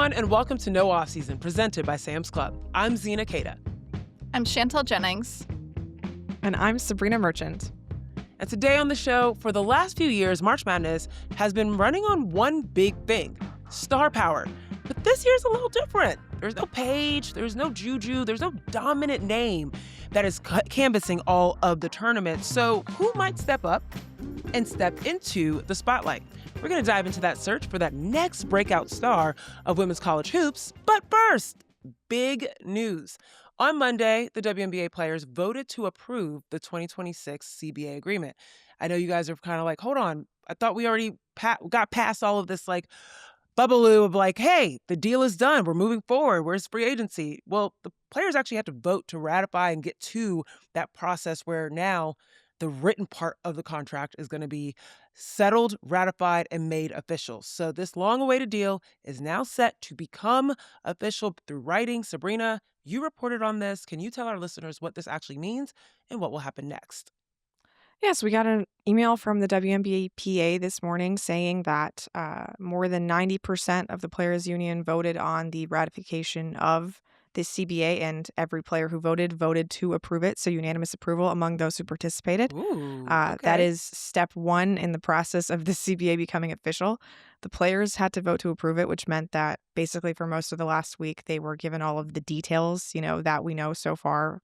everyone, and welcome to No Offseason, presented by Sam's Club. I'm Zena. I'm Chantel Jennings. And I'm Sabreena Merchant. And today on the show, for the last few years, March Madness has been running on one big thing, star power. But this year's a little different. There's no Paige, there's no Juju, there's no dominant name that is canvassing all of the tournaments. So who might step up and step into the spotlight? We're going to dive into that search for that next breakout star of women's college hoops. But first, big news. On Monday, the WNBA players voted to approve the 2026 CBA agreement. I know you guys are kind of like, hold on, I thought we already got past all of this bubbaloo of hey, the deal is done. We're moving forward. Where's free agency? Well, the players actually have to vote to ratify and get to that process where now the written part of the contract is going to be settled, ratified, and made official. So this long-awaited deal is now set to become official through writing. Sabreena, you reported on this. Can you tell our listeners what this actually means and what will happen next? Yes, we got an email from the WNBA PA this morning saying that more than 90% of the players' union voted on the ratification of this CBA, and every player who voted to approve it, so unanimous approval among those who participated. Ooh, That okay. is step one in the process of the CBA becoming official. The players had to vote to approve it, which meant that basically for most of the last week, they were given all of the details, that we know so far.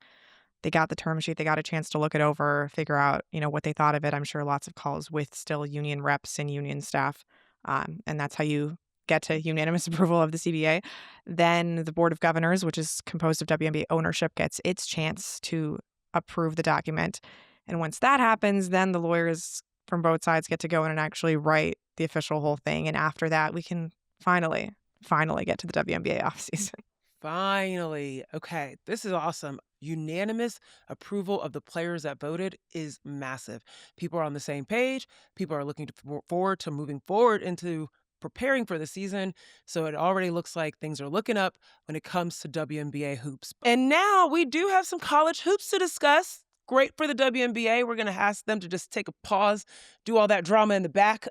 They got the term sheet, they got a chance to look it over, figure out, what they thought of it. I'm sure lots of calls with still union reps and union staff. And that's how you get to unanimous approval of the CBA. Then the Board of Governors, which is composed of WNBA ownership, gets its chance to approve the document. And once that happens, then the lawyers from both sides get to go in and actually write the official whole thing. And after that, we can finally get to the WNBA offseason. Finally. Okay, this is awesome. Unanimous approval of the players that voted is massive. People are on the same page. People are looking forward to moving forward into preparing for the season. So it already looks like things are looking up when it comes to WNBA hoops. And now we do have some college hoops to discuss. Great for the WNBA. We're going to ask them to just take a pause, do all that drama in the back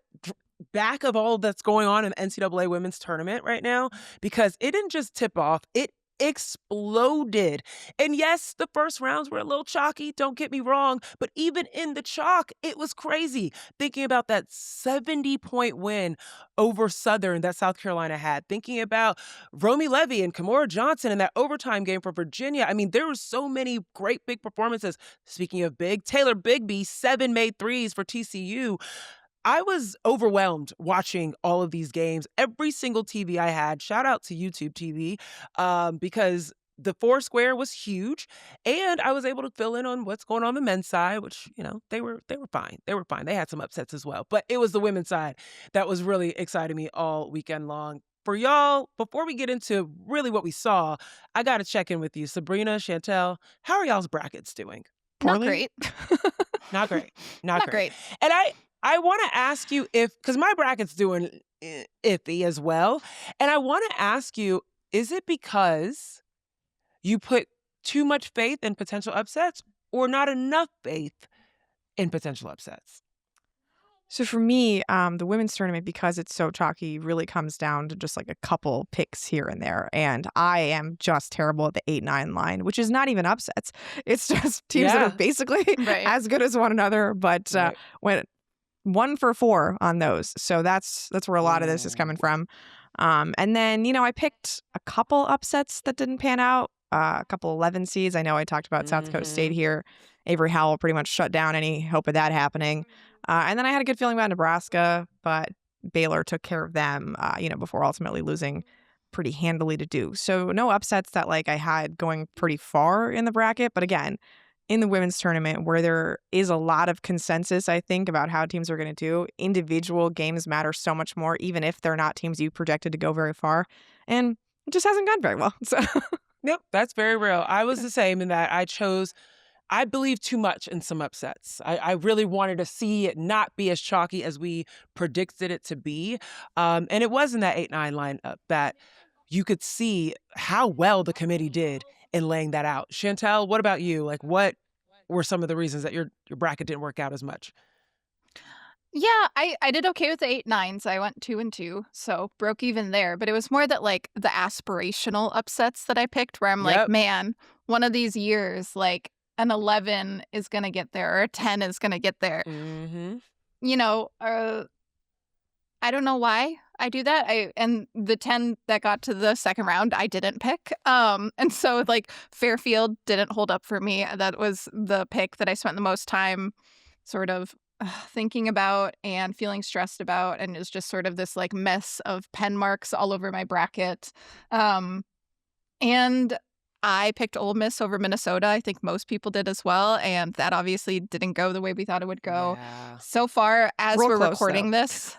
of all that's going on in the NCAA women's tournament right now, because it didn't just tip off, it exploded. And yes, the first rounds were a little chalky, don't get me wrong, but even in the chalk, it was crazy. Thinking about that 70-point win over Southern that South Carolina had, thinking about Romy Levy and Kamora Johnson in that overtime game for Virginia. I mean, there were so many great big performances. Speaking of big, Taylor Bigby, 7 made threes for TCU. I was overwhelmed watching all of these games. Every single TV I had, shout out to YouTube TV, because the Foursquare was huge, and I was able to fill in on what's going on the men's side, which, they were fine. They were fine. They had some upsets as well, but it was the women's side that was really exciting me all weekend long. For y'all, before we get into really what we saw, I got to check in with you. Sabreena, Chantel, how are y'all's brackets doing? Not great. Not great. Not great. And I want to ask you because my bracket's doing iffy as well. And I want to ask you, is it because you put too much faith in potential upsets or not enough faith in potential upsets? So for me, the women's tournament, because it's so chalky, really comes down to just a couple picks here and there. And I am just terrible at the 8-9 line, which is not even upsets. It's just teams that are basically as good as one another, but went 1 for 4 on those. So that's where a lot of this is coming from. And then, I picked a couple upsets that didn't pan out, a couple 11 seeds. I know I talked about South Dakota State here. Avery Howell pretty much shut down any hope of that happening. And then I had a good feeling about Nebraska, but Baylor took care of them, before ultimately losing pretty handily to Duke. So no upsets that I had going pretty far in the bracket. But again, in the women's tournament where there is a lot of consensus, I think, about how teams are going to do, individual games matter so much more, even if they're not teams you projected to go very far. And it just hasn't gone very well. So Yep, that's very real. I was the same in that I believe too much in some upsets. I really wanted to see it not be as chalky as we predicted it to be. And it was in that 8-9 lineup that you could see how well the committee did in laying that out. Chantel, what about you? What were some of the reasons that your bracket didn't work out as much? Yeah, I did okay with the 8-9s. I went 2-2, so broke even there. But it was more that like the aspirational upsets that I picked where I'm like, Yep. man, one of these years, like an 11 is going to get there or a 10 is going to get there. Mm-hmm. You know, I don't know why I do that. And the 10 that got to the second round, I didn't pick. And so like Fairfield didn't hold up for me. That was the pick that I spent the most time sort of thinking about and feeling stressed about, and it's just sort of this like mess of pen marks all over my bracket. And I picked Ole Miss over Minnesota. I think most people did as well, and that obviously didn't go the way we thought it would go. Yeah. So far, as Real we're close, recording though. this,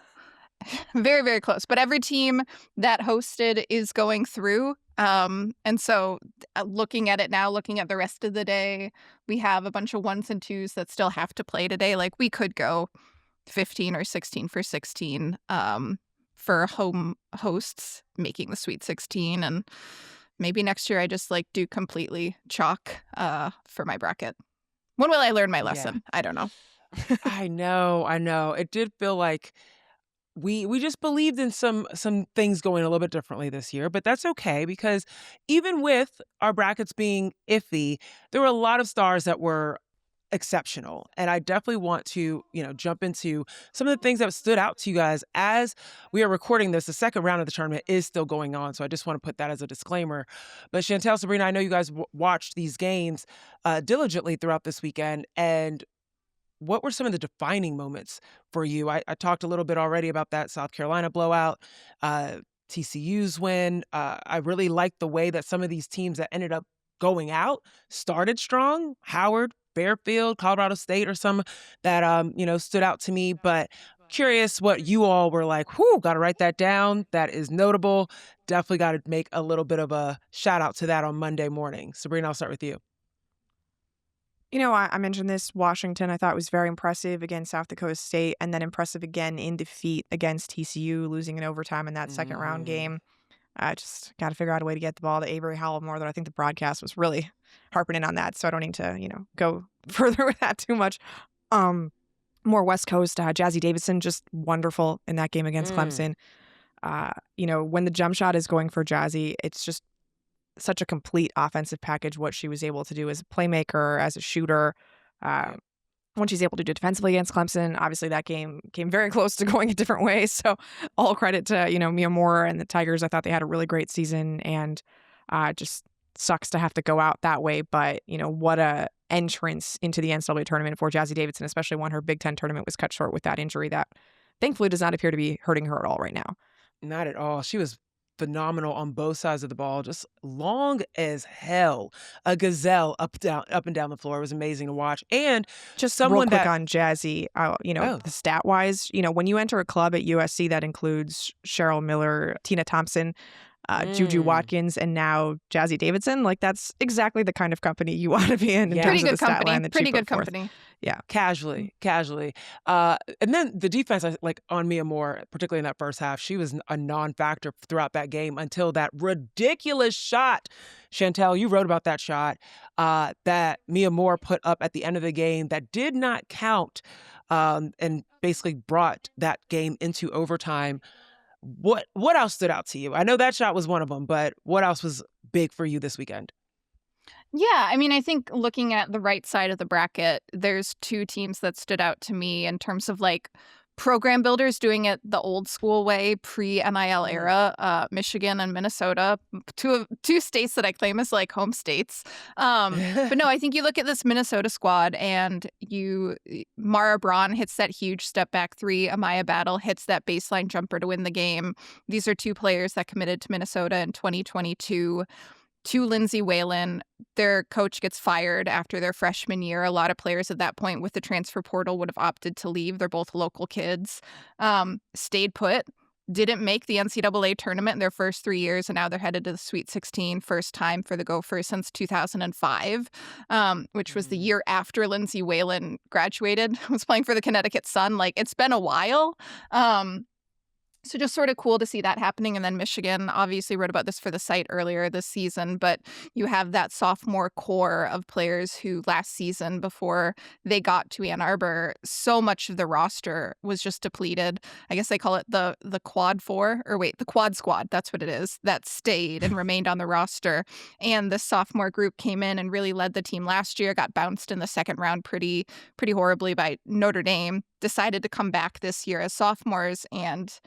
very, very close. But every team that hosted is going through. And so looking at it now, looking at the rest of the day, we have a bunch of 1s and 2s that still have to play today. Like we could go 15 or 16 for 16 for home hosts making the Sweet 16. And maybe next year I just like do completely chalk for my bracket. When will I learn my lesson? I don't know. I know. It did feel like we just believed in some things going a little bit differently this year, but that's okay because even with our brackets being iffy, there were a lot of stars that were exceptional. And I definitely want to, jump into some of the things that stood out to you guys as we are recording this. The second round of the tournament is still going on. So I just want to put that as a disclaimer. But Chantel, Sabreena, I know you guys watched these games diligently throughout this weekend. And what were some of the defining moments for you? I talked a little bit already about that South Carolina blowout, TCU's win. I really liked the way that some of these teams that ended up going out started strong. Howard, Fairfield, Colorado State, or some that stood out to me. But curious what you all were like. Whoo, got to write that down. That is notable. Definitely got to make a little bit of a shout out to that on Monday morning. Sabreena, I'll start with you. I mentioned this. Washington, I thought was very impressive against South Dakota State, and then impressive again in defeat against TCU, losing in overtime in that second round game. I just got to figure out a way to get the ball to Avery Howell more. That I think the broadcast was really harping in on that, so I don't need to, go further with that too much. More West Coast, Jazzy Davidson, just wonderful in that game against Clemson. When the jump shot is going for Jazzy, it's just such a complete offensive package, what she was able to do as a playmaker, as a shooter. When she's able to do defensively against Clemson, obviously that game came very close to going a different way. So all credit to, Mia Moore and the Tigers. I thought they had a really great season, and just sucks to have to go out that way. But, what a entrance into the NCAA tournament for Jazzy Davidson, especially when her Big Ten tournament was cut short with that injury that thankfully does not appear to be hurting her at all right now. Not at all. She was phenomenal on both sides of the ball, just long as hell. A gazelle up and down the floor. It was amazing to watch. And just someone real quick that on Jazzy, the stat wise, when you enter a club at USC that includes Cheryl Miller, Tina Thompson, Juju Watkins, and now Jazzy Davidson, like that's exactly the kind of company you want to be in Yeah. terms Pretty of good the stat line company. that Pretty she put good forth. company. Yeah. casually. And then the defense, like on Mia Moore, particularly in that first half, she was a non-factor throughout that game until that ridiculous shot. Chantel, you wrote about that shot that Mia Moore put up at the end of the game that did not count, and basically brought that game into overtime. What else stood out to you? I know that shot was one of them, but what else was big for you this weekend? Yeah, I mean, I think looking at the right side of the bracket, there's two teams that stood out to me in terms of like program builders doing it the old school way, pre-NIL era, Michigan and Minnesota, two states that I claim as like home states. But no, I think you look at this Minnesota squad and Mara Braun hits that huge step back three. Amaya Battle hits that baseline jumper to win the game. These are two players that committed to Minnesota in 2022. To Lindsay Whalen, their coach gets fired after their freshman year. A lot of players at that point with the transfer portal would have opted to leave. They're both local kids. Stayed put, didn't make the NCAA tournament in their first 3 years, and now they're headed to the Sweet 16, first time for the Gophers since 2005, which was the year after Lindsay Whalen graduated, was playing for the Connecticut Sun. Like, it's been a while. So just sort of cool to see that happening. And then Michigan obviously wrote about this for the site earlier this season, but you have that sophomore core of players who last season, before they got to Ann Arbor, so much of the roster was just depleted. I guess they call it the quad four, or wait, the quad squad. That's what it is, that stayed and remained on the roster. And the sophomore group came in and really led the team last year, got bounced in the second round pretty horribly by Notre Dame, decided to come back this year as sophomores, and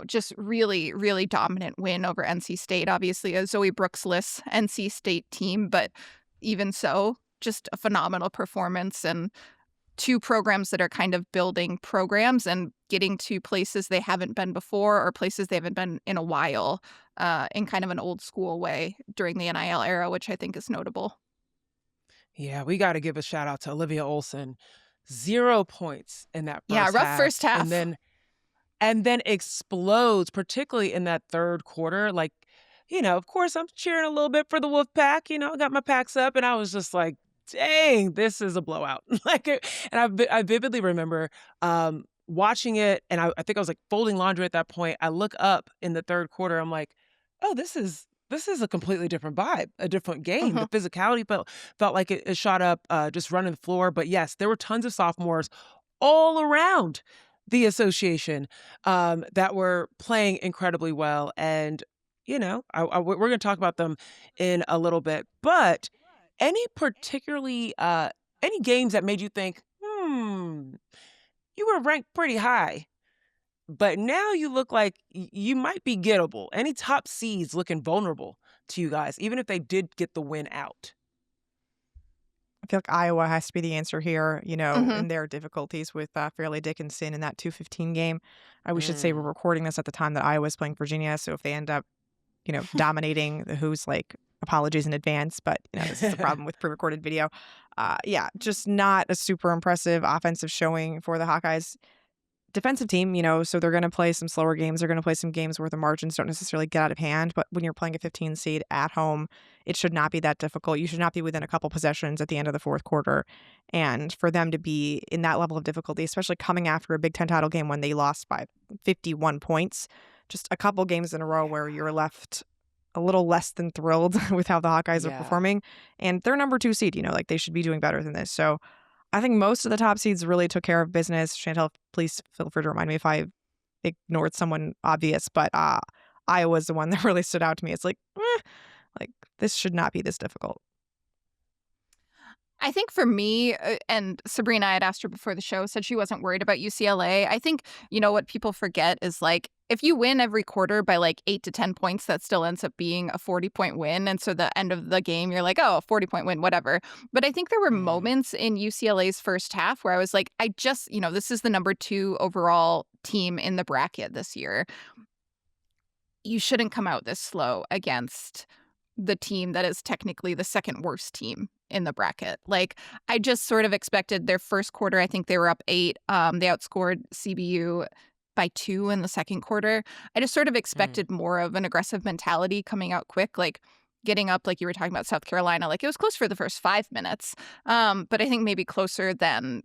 just really, really dominant win over NC State. Obviously, a Zoe Brooks-less NC State team, but even so, just a phenomenal performance, and two programs that are kind of building programs and getting to places they haven't been before, or places they haven't been in a while, in kind of an old school way during the NIL era, which I think is notable. Yeah, we got to give a shout out to Olivia Olson. 0 points in that Yeah, first rough half. first half. And then explodes, particularly in that third quarter. Like, of course, I'm cheering a little bit for the Wolfpack. I got my packs up, and I was just like, dang, this is a blowout. I vividly remember watching it, and I think I was like folding laundry at that point. I look up in the third quarter. I'm like, oh, this is a completely different vibe, a different game. The physicality felt like it shot up, just running the floor. But yes, there were tons of sophomores all around the association that were playing incredibly well. And, we're going to talk about them in a little bit. But any games that made you think, you were ranked pretty high, but now you look like you might be gettable. Any top seeds looking vulnerable to you guys, even if they did get the win out? I feel like Iowa has to be the answer here, in their difficulties with Fairleigh Dickinson in that 2:15 game. We should say we're recording this at the time that Iowa's playing Virginia, so if they end up, dominating the Who's, like, apologies in advance, but, this is the problem with pre-recorded video. Just not a super impressive offensive showing for the Hawkeyes. Defensive team, so they're going to play some slower games. They're going to play some games where the margins don't necessarily get out of hand. But when you're playing a 15 seed at home, it should not be that difficult. You should not be within a couple possessions at the end of the fourth quarter. And for them to be in that level of difficulty, especially coming after a Big Ten title game when they lost by 51 points, just a couple games in a row where you're left a little less than thrilled with how the Hawkeyes are performing. And they're number 2 seed, they should be doing better than this. So I think most of the top seeds really took care of business. Chantel, please feel free to remind me if I ignored someone obvious, but Iowa's the one that really stood out to me. It's like this should not be this difficult. I think for me, and Sabreena, I had asked her before the show, said she wasn't worried about UCLA. I think, what people forget is, like, if you win every quarter by like 8 to 10 points, that still ends up being a 40-point win. And so the end of the game, you're like, oh, a 40-point win, whatever. But I think there were moments in UCLA's first half where I was like, this is the number 2 overall team in the bracket this year. You shouldn't come out this slow against the team that is technically the second worst team in the bracket. Like, I just sort of expected their first quarter, I think they were up 8. They outscored CBU by 2 in the second quarter. I just sort of expected more of an aggressive mentality coming out quick, like getting up, like you were talking about South Carolina. Like, it was close for the first 5 minutes, but I think maybe closer than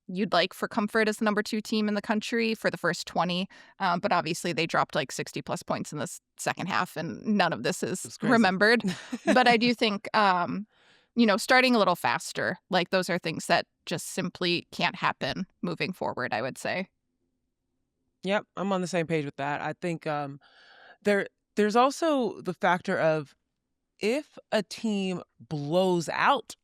you'd like for Comfort as the number 2 team in the country for the first 20. But obviously they dropped like 60 plus points in the second half, and none of this is remembered. But I do think, starting a little faster, like, those are things that just simply can't happen moving forward, I would say. Yep, I'm on the same page with that. I think there's also the factor of, if a team blows out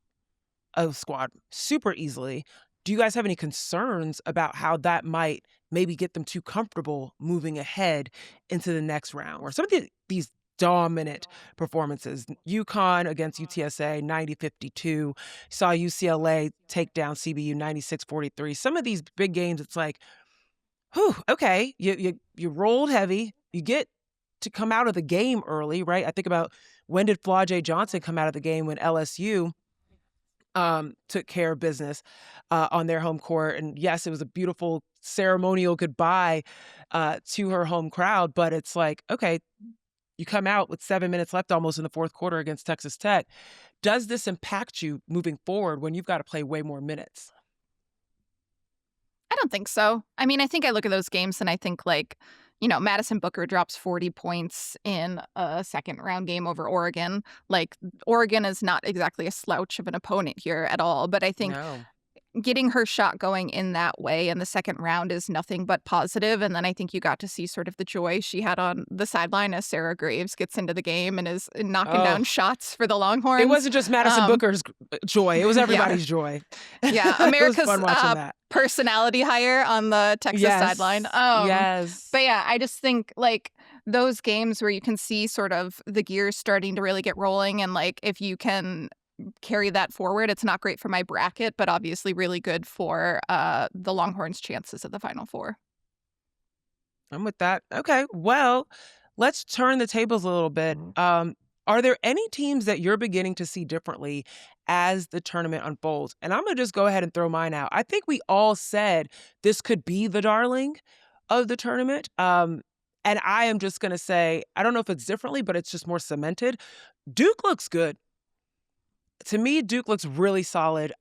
a squad super easily, do you guys have any concerns about how that might maybe get them too comfortable moving ahead into the next round? Where some of these dominant performances, UConn against UTSA 90-52, saw UCLA take down CBU 96-43. Some of these big games, it's like, whew, okay, you rolled heavy. You get to come out of the game early, right? I think about, when did Flau'jae Johnson come out of the game? When LSU took care of business on their home court. And yes, it was a beautiful ceremonial goodbye to her home crowd. But it's like, okay, you come out with 7 minutes left almost in the fourth quarter against Texas Tech. Does this impact you moving forward when you've got to play way more minutes? I don't think so. I mean, I think I look at those games and I think, like, Madison Booker drops 40 points in a second round game over Oregon. Like, Oregon is not exactly a slouch of an opponent here at all. But I think No. getting her shot going in that way in the second round is nothing but positive. And then I think you got to see sort of the joy she had on the sideline as Sarah Graves gets into the game and is knocking Oh, down shots for the Longhorns. it wasn't just Madison Booker's joy. It was Yeah. everybody's joy. Yeah, It was America's fun watching that. personality hire on the Texas sideline. Yes. But yeah, I just think like those games where you can see sort of the gears starting to really get rolling, and like if you can carry that forward, it's not great for my bracket, but obviously really good for the Longhorns' chances at the Final Four. I'm with that. Okay, well, let's turn the tables a little bit. Are there any teams that you're beginning to see differently as the tournament unfolds? And I'm going to just go ahead and throw mine out. I think we all said this could be the darling of the tournament. And I am just going to say, I don't know if it's differently, but it's just more cemented. Duke looks good. To me, Duke looks really solid.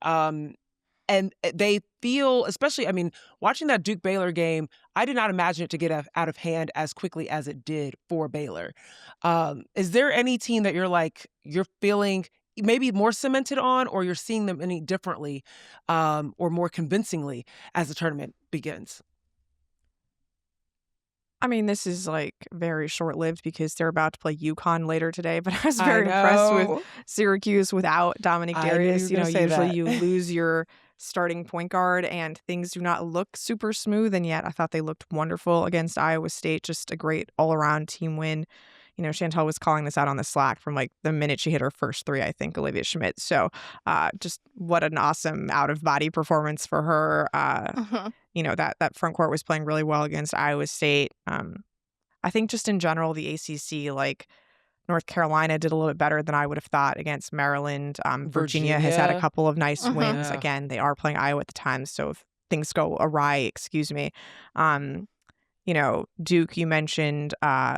And they feel, especially, I mean, watching that Duke Baylor game, I did not imagine it to get out of hand as quickly as it did for Baylor. Is there any team that you're feeling maybe more cemented on, or you're seeing them any differently or more convincingly as the tournament begins? I mean, this is like very short-lived because they're about to play UConn later today, but I was I very impressed with know. Syracuse without Dominic I knew you were Darius. going to say Usually that. you lose your starting point guard and things do not look super smooth, and yet I thought they looked wonderful against Iowa State. Just a great all-around team win. Chantel was calling this out on the Slack from like the minute she hit her first three, I think, Olivia Schmidt. So just what an awesome out-of-body performance for her. That front court was playing really well against Iowa State. I think just in general, the ACC, like North Carolina did a little bit better than I would have thought against Maryland. Virginia has had a couple of nice wins. Yeah. Again, they are playing Iowa at the time, so if things go awry, excuse me. Duke, you mentioned,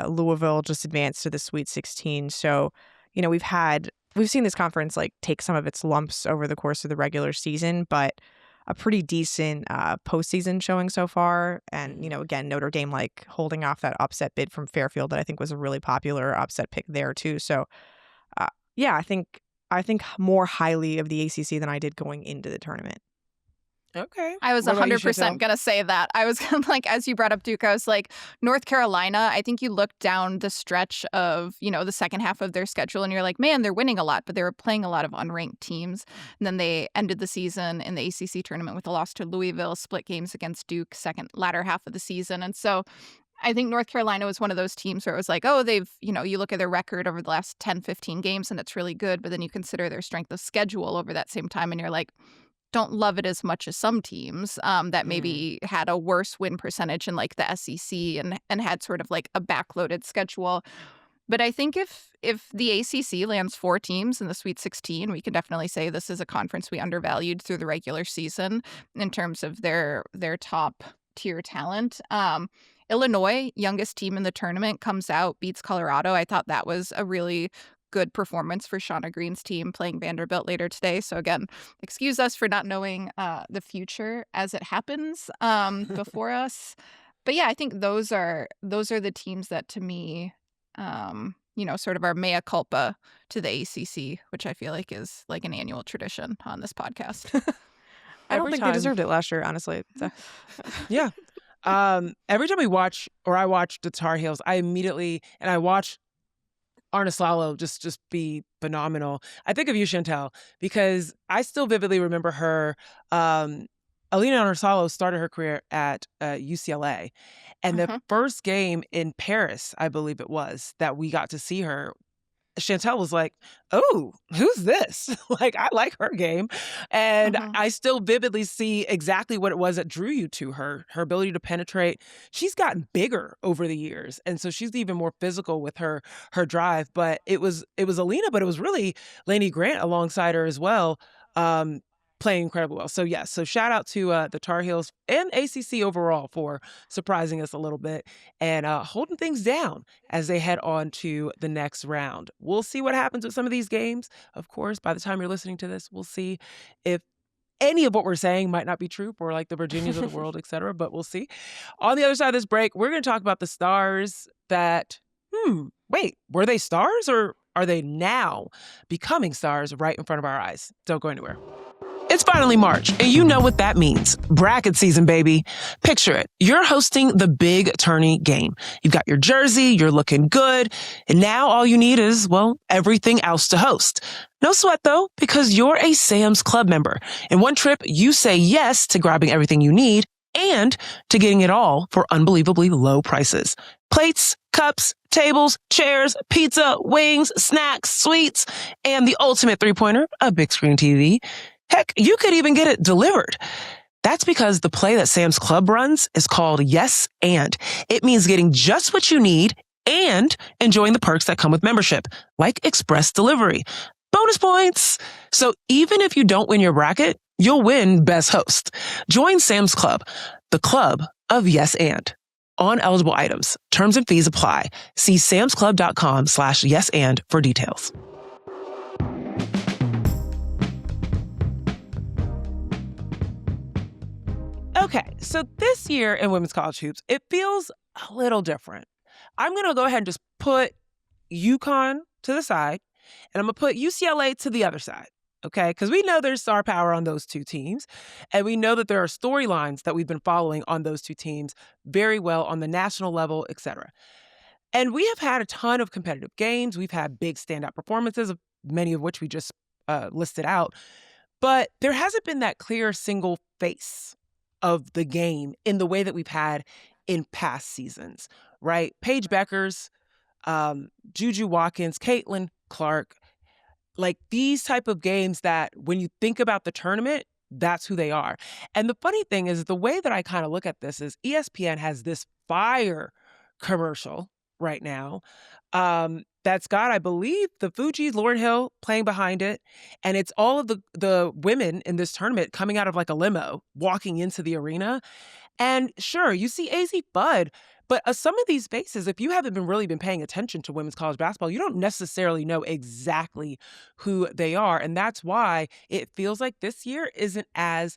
Louisville just advanced to the Sweet 16. So, we've seen this conference like take some of its lumps over the course of the regular season, but a pretty decent postseason showing so far. And, again, Notre Dame like holding off that upset bid from Fairfield that I think was a really popular upset pick there too. So, I think more highly of the ACC than I did going into the tournament. Okay. I was What about you, 100% Chantel? going to say that. I was like, as you brought up Duke, I was like, North Carolina, I think you look down the stretch of, the second half of their schedule and you're like, man, they're winning a lot, but they were playing a lot of unranked teams. And then they ended the season in the ACC tournament with a loss to Louisville, split games against Duke, latter half of the season. And so I think North Carolina was one of those teams where it was like, oh, they've, you look at their record over the last 10, 15 games and it's really good. But then you consider their strength of schedule over that same time and you're like, don't love it as much as some teams that maybe had a worse win percentage in like the SEC and had sort of like a backloaded schedule. But I think if the ACC lands 4 teams in the Sweet 16, we can definitely say this is a conference we undervalued through the regular season in terms of their top tier talent. Illinois, youngest team in the tournament, comes out, beats Colorado. I thought that was a really good performance for Shauna Green's team playing Vanderbilt later today. So again, excuse us for not knowing the future as it happens before us. But yeah, I think those are the teams that to me, sort of our mea culpa to the ACC, which I feel like is like an annual tradition on this podcast. I don't Every think time. they deserved it last year, honestly. So. Yeah. Every time I watch the Tar Heels, I immediately, and I watch Arnaslalo just be phenomenal. I think of you, Chantel, because I still vividly remember her. Alina Arnaslalo started her career at UCLA. And the first game in Paris, I believe it was, that we got to see her, Chantel was like, oh, who's this? Like, I like her game. And I still vividly see exactly what it was that drew you to her ability to penetrate. She's gotten bigger over the years. And so she's even more physical with her drive. But it was Alina, but it was really Lainey Grant alongside her as well, playing incredibly well. So yes, so shout out to the Tar Heels and ACC overall for surprising us a little bit and holding things down as they head on to the next round. We'll see what happens with some of these games. Of course, by the time you're listening to this, we'll see if any of what we're saying might not be true for like the Virginias of the world, et cetera, but we'll see. On the other side of this break, we're going to talk about the stars that, wait, were they stars or are they now becoming stars right in front of our eyes? Don't go anywhere. It's finally March, and you know what that means. Bracket season, baby. Picture it. You're hosting the big tourney game. You've got your jersey, you're looking good, and now all you need is, well, everything else to host. No sweat, though, because you're a Sam's Club member. In one trip, you say yes to grabbing everything you need and to getting it all for unbelievably low prices. Plates, cups, tables, chairs, pizza, wings, snacks, sweets, and the ultimate three-pointer, a big screen TV. Heck, you could even get it delivered. That's because the play that Sam's Club runs is called Yes and. It means getting just what you need and enjoying the perks that come with membership, like express delivery. Bonus points. So even if you don't win your bracket, you'll win Best Host. Join Sam's Club, the club of Yes and. On eligible items. Terms and fees apply. See samsclub.com/yesand for details. Okay, so this year in women's college hoops, it feels a little different. I'm going to go ahead and just put UConn to the side, and I'm going to put UCLA to the other side, okay? Because we know there's star power on those two teams, and we know that there are storylines that we've been following on those two teams very well on the national level, et cetera. And we have had a ton of competitive games. We've had big standout performances, many of which we just listed out. But there hasn't been that clear single face of the game in the way that we've had in past seasons, right? Paige Beckers, Juju Watkins, Caitlin Clark, like these type of games that when you think about the tournament, that's who they are. And the funny thing is the way that I kind of look at this is ESPN has this fire commercial right now that's got, I believe, the Fugees, Lauryn Hill playing behind it. And it's all of the women in this tournament coming out of like a limo, walking into the arena. And sure, you see AZ Bud, but some of these faces, if you haven't really been paying attention to women's college basketball, you don't necessarily know exactly who they are. And that's why it feels like this year isn't as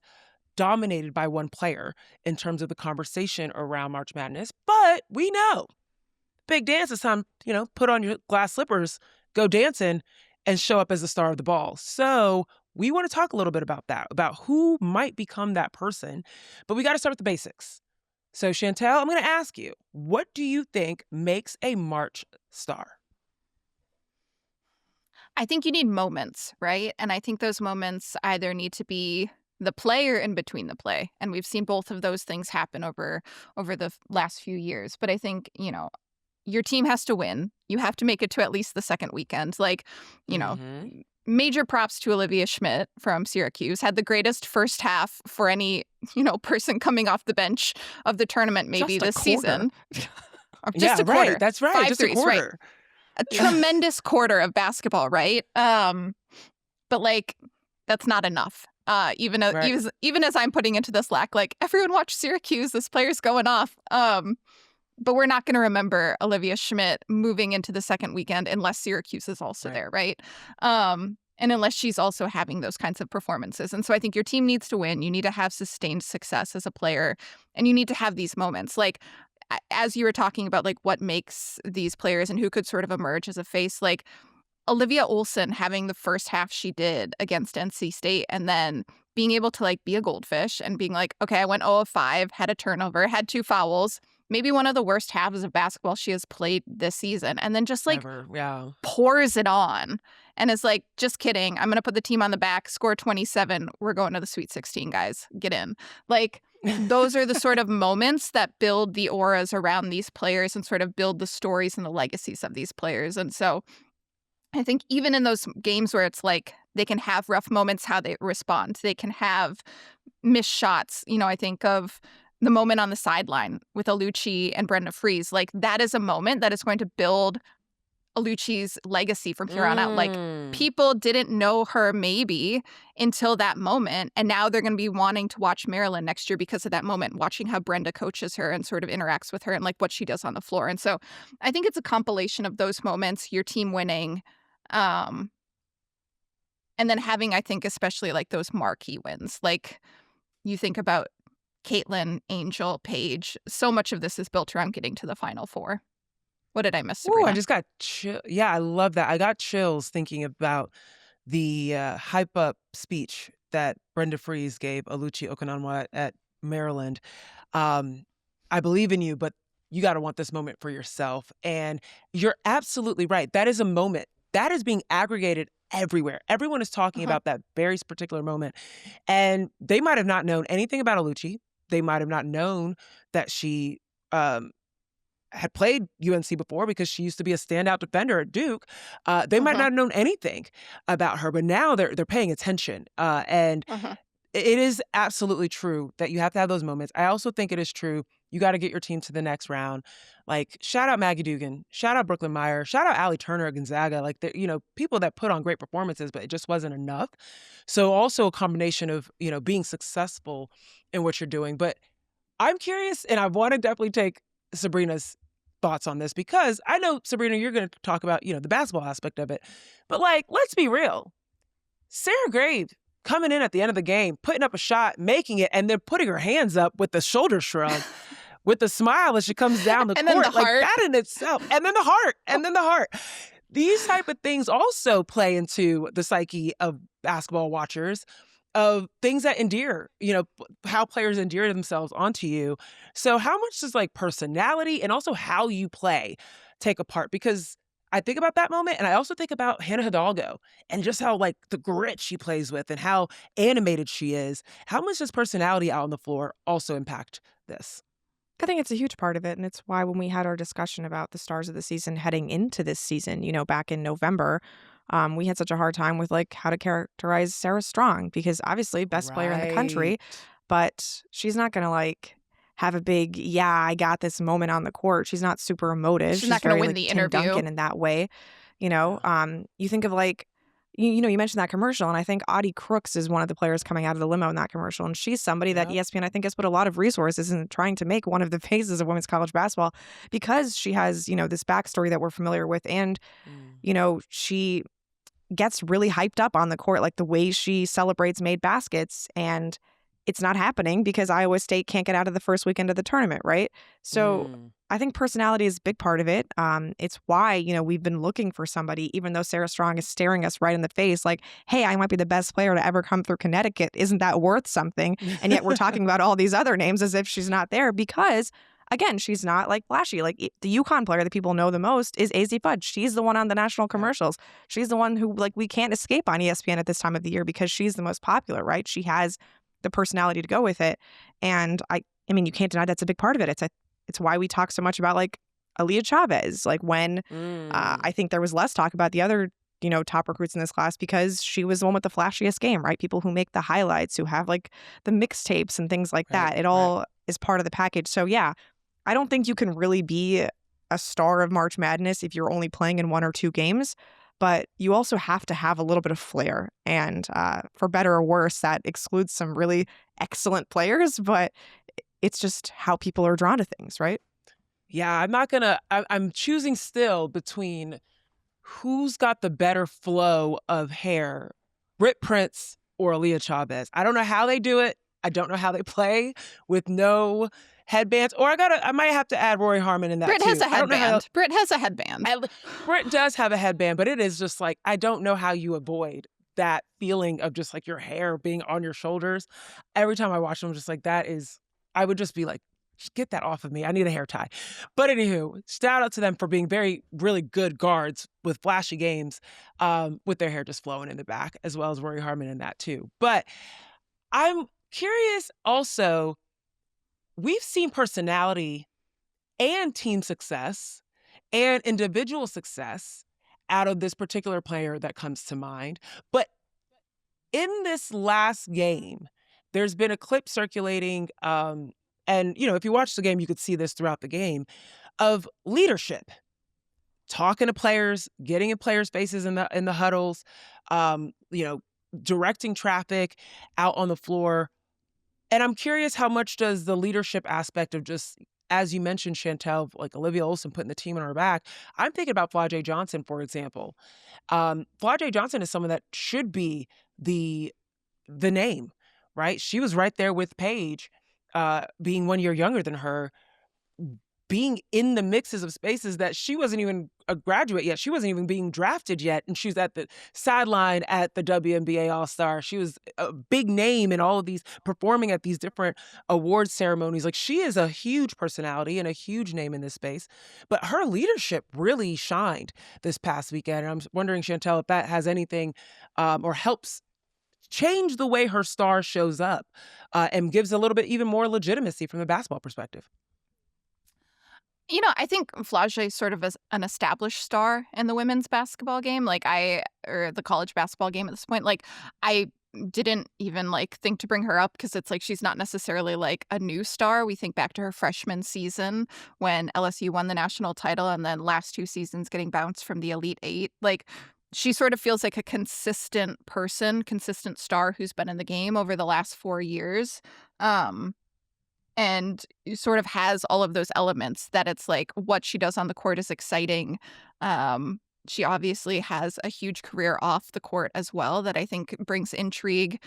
dominated by one player in terms of the conversation around March Madness. But we know. Big dance is time, put on your glass slippers, go dancing, and show up as the star of the ball. So we want to talk a little bit about that, about who might become that person. But we got to start with the basics. So Chantel, I'm going to ask you, what do you think makes a March star? I think you need moments, right? And I think those moments either need to be the play or in between the play. And we've seen both of those things happen over the last few years. But I think, your team has to win. You have to make it to at least the second weekend. Major props to Olivia Schmidt from Syracuse. Had the greatest first half for any, person coming off the bench of the tournament maybe this season. Just a quarter. Right. That's right. 5 just threes, a quarter. Right. A tremendous quarter of basketball, right? But that's not enough. Even as I'm putting into the Slack, everyone watch Syracuse. This player's going off. But we're not going to remember Olivia Schmidt moving into the second weekend unless Syracuse is also there, right? And unless she's also having those kinds of performances. And so I think your team needs to win. You need to have sustained success as a player. And you need to have these moments. As you were talking about, what makes these players and who could sort of emerge as a face, Olivia Olson having the first half she did against NC State and then being able to, be a goldfish and being okay, I went 0 of 5, had a turnover, had 2 fouls. Maybe one of the worst halves of basketball she has played this season. And then just pours it on and is just kidding. I'm going to put the team on the back, score 27. We're going to the Sweet 16, guys. Get in. Those are the sort of moments that build the auras around these players and sort of build the stories and the legacies of these players. And so I think even in those games where it's they can have rough moments, how they respond. They can have missed shots. I think of the moment on the sideline with Alucci and Brenda Fries. That is a moment that is going to build Alucci's legacy from here on out. People didn't know her maybe until that moment. And now they're going to be wanting to watch Maryland next year because of that moment, watching how Brenda coaches her and sort of interacts with her and what she does on the floor. And so I think it's a compilation of those moments, your team winning, And then having, I think, especially like those marquee wins. Like you think about Caitlin, Angel, Paige. So much of this is built around getting to the Final Four. What did I miss, Ooh, I Sabreena? just got chill. Yeah, I love that. I got chills thinking about the hype up speech that Brenda Freese gave Aluchi Okananwa at Maryland. Um, I believe in you, but you got to want this moment for yourself. And you're absolutely right. That is a moment that is being aggregated everywhere. Everyone is talking Uh-huh. about that very particular moment. And they might have not known anything about Aluchi. They might have not known that she um, had played UNC before because she used to be a standout defender at Duke. They might not Uh-huh. have known anything about her, but now they're paying attention. And Uh-huh. it is absolutely true that you have to have those moments. I also think it is true you got to get your team to the next round. Like, shout out Maggie Dugan, shout out Brooklyn Meyer, shout out Allie Turner at Gonzaga. Like, people that put on great performances, but it just wasn't enough. So also a combination of, being successful in what you're doing. But I'm curious, and I want to definitely take Sabrina's thoughts on this because I know, Sabreena, you're going to talk about, the basketball aspect of it. But, like, let's be real. Sarah Graves coming in at the end of the game, putting up a shot, making it, and then putting her hands up with the shoulder shrug, with the smile as she comes down the And then court. the heart. Like, that in itself. And then the heart. And then the heart. These type of things also play into the psyche of basketball watchers, of things that endear, how players endear themselves onto you. So how much does like personality and also how you play take a part? Because I think about that moment and I also think about Hannah Hidalgo and just how like the grit she plays with and how animated she is. How much does personality out on the floor also impact this? I think it's a huge part of it. And it's why when we had our discussion about the stars of the season heading into this season, back in November, we had such a hard time with like how to characterize Sarah Strong because obviously best player in the country, Right. but she's not going to like have a big, yeah, I got this moment on the court. She's not super emotive. She's not gonna very win like the Tim interview. Duncan in that way. Yeah. You think of like, you mentioned that commercial, and I think Audie Crooks is one of the players coming out of the limo in that commercial, and she's somebody that Yep. ESPN I think has put a lot of resources in trying to make one of the faces of women's college basketball because she has this backstory that we're familiar with, and Mm. she gets really hyped up on the court, like the way she celebrates made baskets, and it's not happening because Iowa State can't get out of the first weekend of the tournament, right? So Mm. I think personality is a big part of it. It's why, we've been looking for somebody, even though Sarah Strong is staring us right in the face, like, hey, I might be the best player to ever come through Connecticut. Isn't that worth something? And yet we're talking about all these other names as if she's not there because, again, she's not like flashy. Like the UConn player that people know the most is AZ Fudge. She's the one on the national commercials. She's the one who like we can't escape on ESPN at this time of the year because she's the most popular, right? She has the personality to go with it. And I mean, you can't deny that's a big part of it. It's why we talk so much about like Aaliyah Chavez. Like when I think there was less talk about the other, top recruits in this class because she was the one with the flashiest game, right? People who make the highlights, who have like the mixtapes and things like Right, that. It right. all is part of the package. So yeah, I don't think you can really be a star of March Madness if you're only playing in one or two games. But you also have to have a little bit of flair. And for better or worse, that excludes some really excellent players. But it's just how people are drawn to things, right? Yeah, I'm choosing still between who's got the better flow of hair, Britt Prince or Aaliyah Chavez. I don't know how they do it. I don't know how they play with no headbands. Or I might have to add Rory Harmon in that Britt too. has a I don't know how headband. Britt has a headband. Britt does have a headband, but it is just like, I don't know how you avoid that feeling of just like your hair being on your shoulders. Every time I watch them, just like I would just be like, just get that off of me. I need a hair tie. But anywho, shout out to them for being very, really good guards with flashy games, with their hair just flowing in the back, as well as Rory Harmon in that too. But I'm curious also, we've seen personality and team success and individual success out of this particular player that comes to mind. But in this last game, there's been a clip circulating, and if you watch the game, you could see this throughout the game, of leadership, talking to players, getting in players' faces in the huddles, um, you know, directing traffic out on the floor. And I'm curious, how much does the leadership aspect of just as you mentioned, Chantel, like Olivia Olson putting the team on her back, I'm thinking about Flau'jae Johnson, for example. Flau'jae Johnson is someone that should be the name, right? She was right there with Paige, being 1 year younger than her, being in the mixes of spaces that she wasn't even a graduate yet. She wasn't even being drafted yet. And she was at the sideline at the WNBA All-Star. She was a big name in all of these, performing at these different award ceremonies. Like, she is a huge personality and a huge name in this space. But her leadership really shined this past weekend. And I'm wondering, Chantel, if that has anything or helps change the way her star shows up and gives a little bit even more legitimacy from the basketball perspective. I think Flau'jae is sort of an established star in the women's basketball game, or the college basketball game at this point. Like, I didn't even think to bring her up because it's like she's not necessarily like a new star. We think back to her freshman season when LSU won the national title, and then last 2 seasons getting bounced from the Elite Eight. Like, she sort of feels like a consistent person, consistent star who's been in the game over the last 4 years. And sort of has all of those elements that it's like what she does on the court is exciting. She obviously has a huge career off the court as well that I think brings intrigue.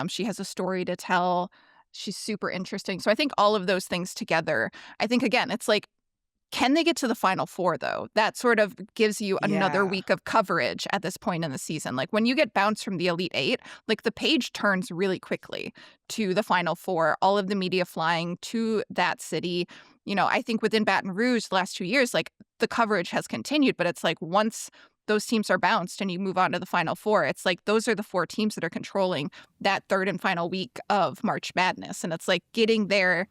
She has a story to tell. She's super interesting. So I think all of those things together, I think, again, it's like, can they get to the Final Four, though? That sort of gives you another Yeah. week of coverage at this point in the season. Like, when you get bounced from the Elite Eight, like, the page turns really quickly to the Final Four, all of the media flying to that city. I think within Baton Rouge the last 2 years, like, the coverage has continued, but it's like once those teams are bounced and you move on to the Final Four, it's like those are the 4 teams that are controlling that third and final week of March Madness. And it's like getting there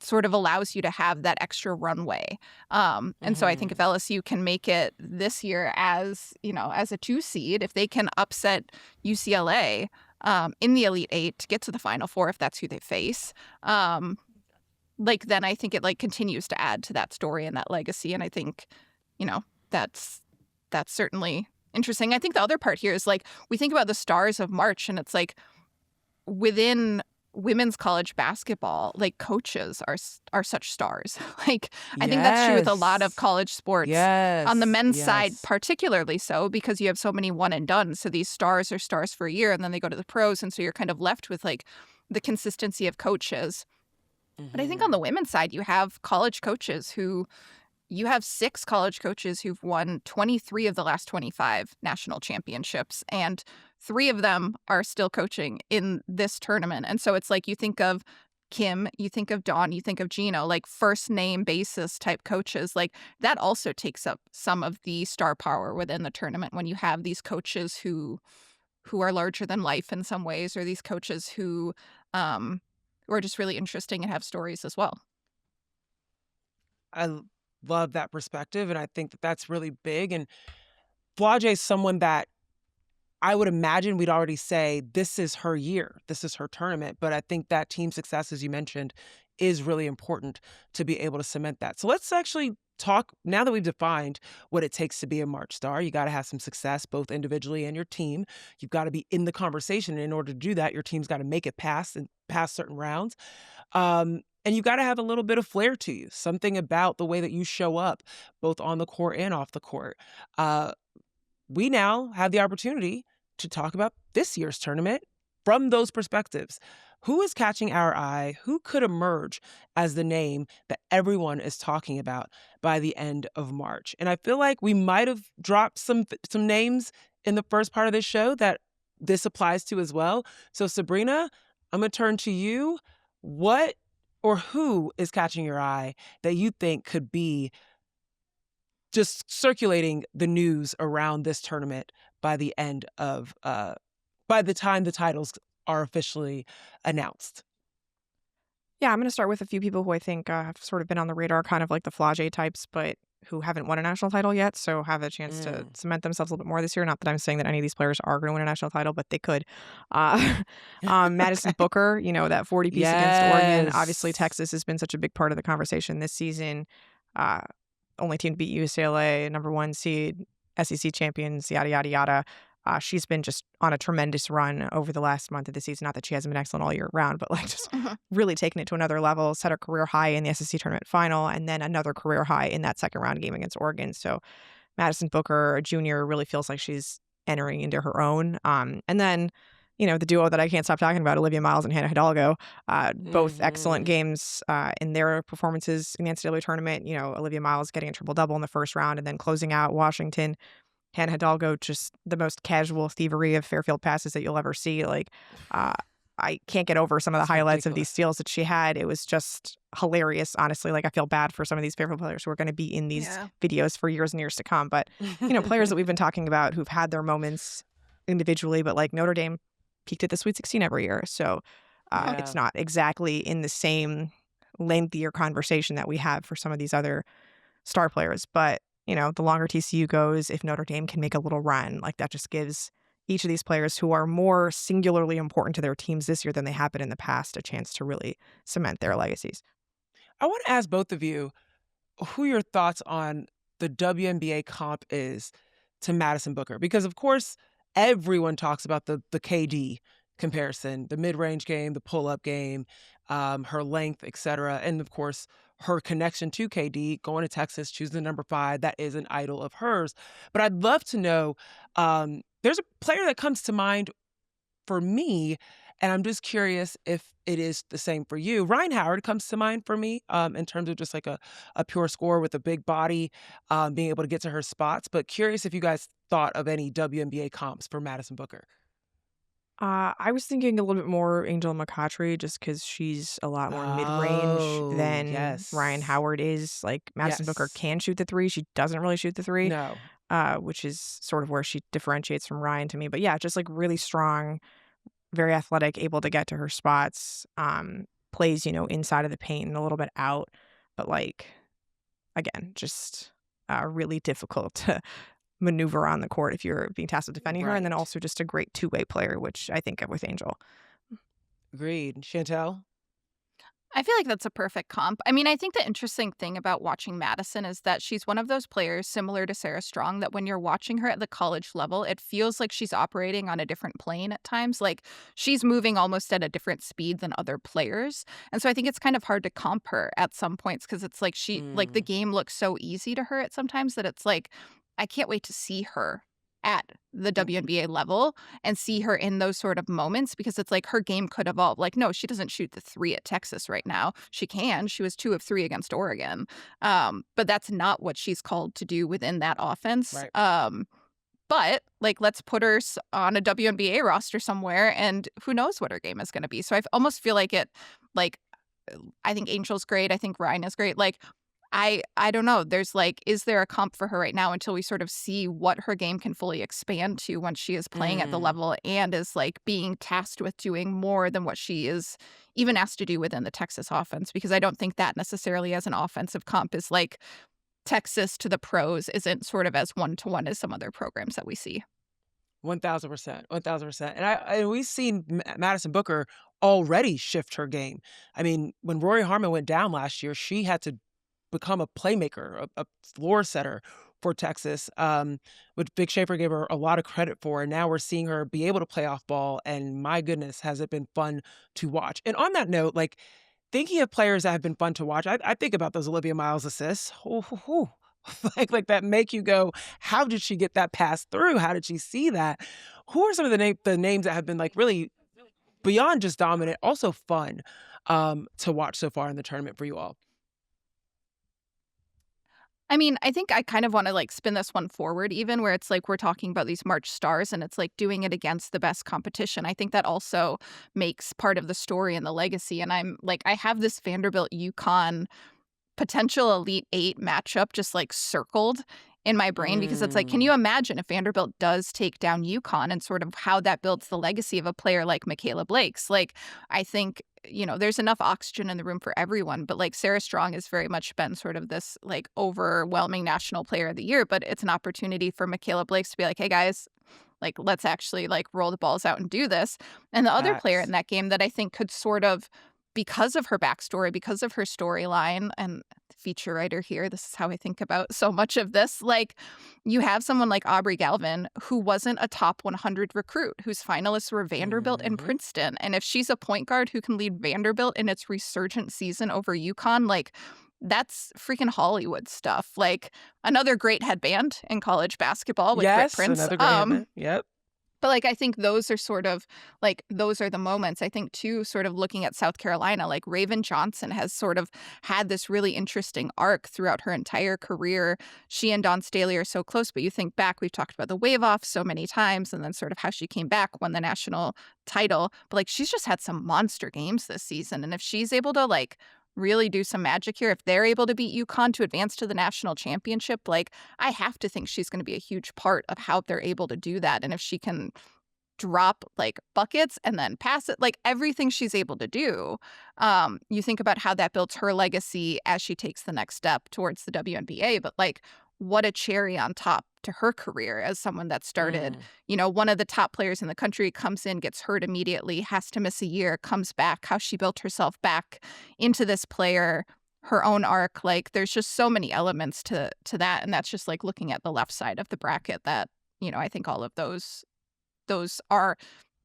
sort of allows you to have that extra runway. And so I think if LSU can make it this year as a 2 seed, if they can upset UCLA in the Elite Eight to get to the Final Four, if that's who they face, then I think it continues to add to that story and that legacy. And I think, that's certainly interesting. I think the other part here is we think about the stars of March, and it's like within women's college basketball, coaches are such stars. I think that's true with a lot of college sports. Yes. On the men's side, Yes. particularly so, because you have so many one and done. So these stars are stars for a year, and then they go to the pros, and so you're kind of left with the consistency of coaches. But I think on the women's side, you have college coaches you have 6 college coaches who've won 23 of the last 25 national championships, and 3 of them are still coaching in this tournament. And so it's like you think of Kim, you think of Dawn, you think of Gino, first name basis type coaches. That also takes up some of the star power within the tournament when you have these coaches who are larger than life in some ways, or these coaches who are just really interesting and have stories as well. I love that perspective, and I think that that's really big. And Flau'jae is someone that I would imagine we'd already say this is her year, this is her tournament. But I think that team success, as you mentioned, is really important to be able to cement that. So let's actually talk, now that we've defined what it takes to be a March star. You got to have some success both individually and your team. You've got to be in the conversation. And in order to do that, your team's got to make it past certain rounds. And you got to have a little bit of flair to you, something about the way that you show up, both on the court and off the court. We now have the opportunity to talk about this year's tournament from those perspectives. Who is catching our eye? Who could emerge as the name that everyone is talking about by the end of March? And I feel like we might have dropped some names in the first part of this show that this applies to as well. So Sabreena, I'm going to turn to you. What or who is catching your eye that you think could be just circulating the news around this tournament by the end of, by the time the titles are officially announced? Yeah, I'm going to start with a few people who I think have sort of been on the radar, kind of like the Flau'jae types, but who haven't won a national title yet, so have a chance to cement themselves a little bit more this year. Not that I'm saying that any of these players are going to win a national title, but they could. Madison Booker, that 40-piece against Oregon. Yes. Obviously, Texas has been such a big part of the conversation this season. Only team to beat UCLA, number 1 seed, SEC champions, yada, yada, yada. She's been just on a tremendous run over the last month of the season. Not that she hasn't been excellent all year round, but like just really taking it to another level, set her career high in the SEC tournament final, and then another career high in that second round game against Oregon. So Madison Booker Jr. really feels like she's entering into her own. And then, the duo that I can't stop talking about, Olivia Miles and Hannah Hidalgo, both excellent games in their performances in the NCAA tournament. Olivia Miles getting a triple-double in the first round and then closing out Washington. Hannah Hidalgo, just the most casual thievery of Fairfield passes that you'll ever see. I can't get over some of the highlights of these steals that she had. It was just hilarious, honestly. I feel bad for some of these Fairfield players who are going to be in these videos for years and years to come. But, players that we've been talking about who've had their moments individually, but Notre Dame peaked at the Sweet 16 every year. So it's not exactly in the same lengthier conversation that we have for some of these other star players. But, the longer TCU goes, if Notre Dame can make a little run, that just gives each of these players who are more singularly important to their teams this year than they have been in the past a chance to really cement their legacies. I want to ask both of you who your thoughts on the WNBA comp is to Madison Booker. Because, of course, everyone talks about the KD comparison, the mid-range game, the pull-up game, her length, etc. And, of course, her connection to KD, going to Texas, choosing the number 5. That is an idol of hers. But I'd love to know, there's a player that comes to mind for me, and I'm just curious if it is the same for you. Ryan Howard comes to mind for me in terms of just a pure scorer with a big body, being able to get to her spots. But curious if you guys thought of any WNBA comps for Madison Booker. I was thinking a little bit more Angel McCoughtry just because she's a lot more mid-range than Ryan Howard is. Madison Booker can shoot the 3. She doesn't really shoot the 3, No. Which is sort of where she differentiates from Ryan to me. But yeah, just really strong, very athletic, able to get to her spots, plays, inside of the paint and a little bit out. But again, just really difficult to maneuver on the court if you're being tasked with defending her. And then also just a great two-way player, which I think of with Angel. Agreed. Chantel? I feel like that's a perfect comp. I mean, I think the interesting thing about watching Madison is that she's one of those players similar to Sarah Strong that when you're watching her at the college level, it feels like she's operating on a different plane at times. She's moving almost at a different speed than other players. And so I think it's kind of hard to comp her at some points because it's the game looks so easy to her at sometimes that it's I can't wait to see her at the WNBA level and see her in those sort of moments because it's her game could evolve. No, she doesn't shoot the 3 at Texas right now. She can. She was 2 of 3 against Oregon. But that's not what she's called to do within that offense. Right. But let's put her on a WNBA roster somewhere and who knows what her game is going to be. So I almost feel like it, I think Angel's great. I think Ryan is great. I don't know. There's is there a comp for her right now until we sort of see what her game can fully expand to when she is playing at the level and is being tasked with doing more than what she is even asked to do within the Texas offense? Because I don't think that necessarily as an offensive comp is Texas to the pros isn't sort of as one-to-one as some other programs that we see. 1,000%. 1,000%. And we've seen Madison Booker already shift her game. I mean, when Rory Harmon went down last year, she had to become a playmaker, a floor setter for Texas, which Big Schaefer gave her a lot of credit for. And now we're seeing her be able to play off ball. And my goodness, has it been fun to watch. And on that note, thinking of players that have been fun to watch, I think about those Olivia Miles assists. Like that make you go, how did she get that pass through? How did she see that? Who are some of the names that have been really beyond just dominant, also fun to watch so far in the tournament for you all? I mean, I think I kind of want to spin this one forward even where it's we're talking about these March stars and it's doing it against the best competition. I think that also makes part of the story and the legacy. And I'm I have this Vanderbilt UConn potential Elite 8 matchup just circled in my brain because it's can you imagine if Vanderbilt does take down UConn and sort of how that builds the legacy of a player like Michaela Blakes? I think, there's enough oxygen in the room for everyone, but Sarah Strong has very much been sort of this overwhelming national player of the year, but it's an opportunity for Michaela Blakes to be hey guys, let's actually roll the balls out and do this. And the other player in that game that I think could sort of, because of her backstory, because of her storyline, and feature writer here. This is how I think about so much of this. Like, you have someone like Aubrey Galvin, who wasn't a top 100 recruit, whose finalists were Vanderbilt and Princeton. And if she's a point guard who can lead Vanderbilt in its resurgent season over UConn, like, that's freaking Hollywood stuff. Like, another great headband in college basketball with Britt Yes, Prince. another great headband. Yep. But, like, I think those are sort of, like, those are the moments. I think, too, sort of looking at South Carolina, like, Raven Johnson has sort of had this really interesting arc throughout her entire career. She and Dawn Staley are so close, but you think back, we've talked about the wave off so many times, and then sort of how she came back, won the national title. But, like, she's just had some monster games this season. And if she's able to, like, really do some magic here, if they're able to beat UConn to advance to the national championship, like, I have to think she's going to be a huge part of how they're able to do that. And if she can drop like buckets and then pass it, like everything she's able to do, you think about how that builds her legacy as she takes the next step towards the WNBA. But like, what a cherry on top to her career as someone that started, you know, one of the top players in the country, comes in, gets hurt immediately, has to miss a year, comes back, how she built herself back into this player, her own arc. Like, there's just so many elements to that. And that's just like looking at the left side of the bracket that, you know, I think all of those are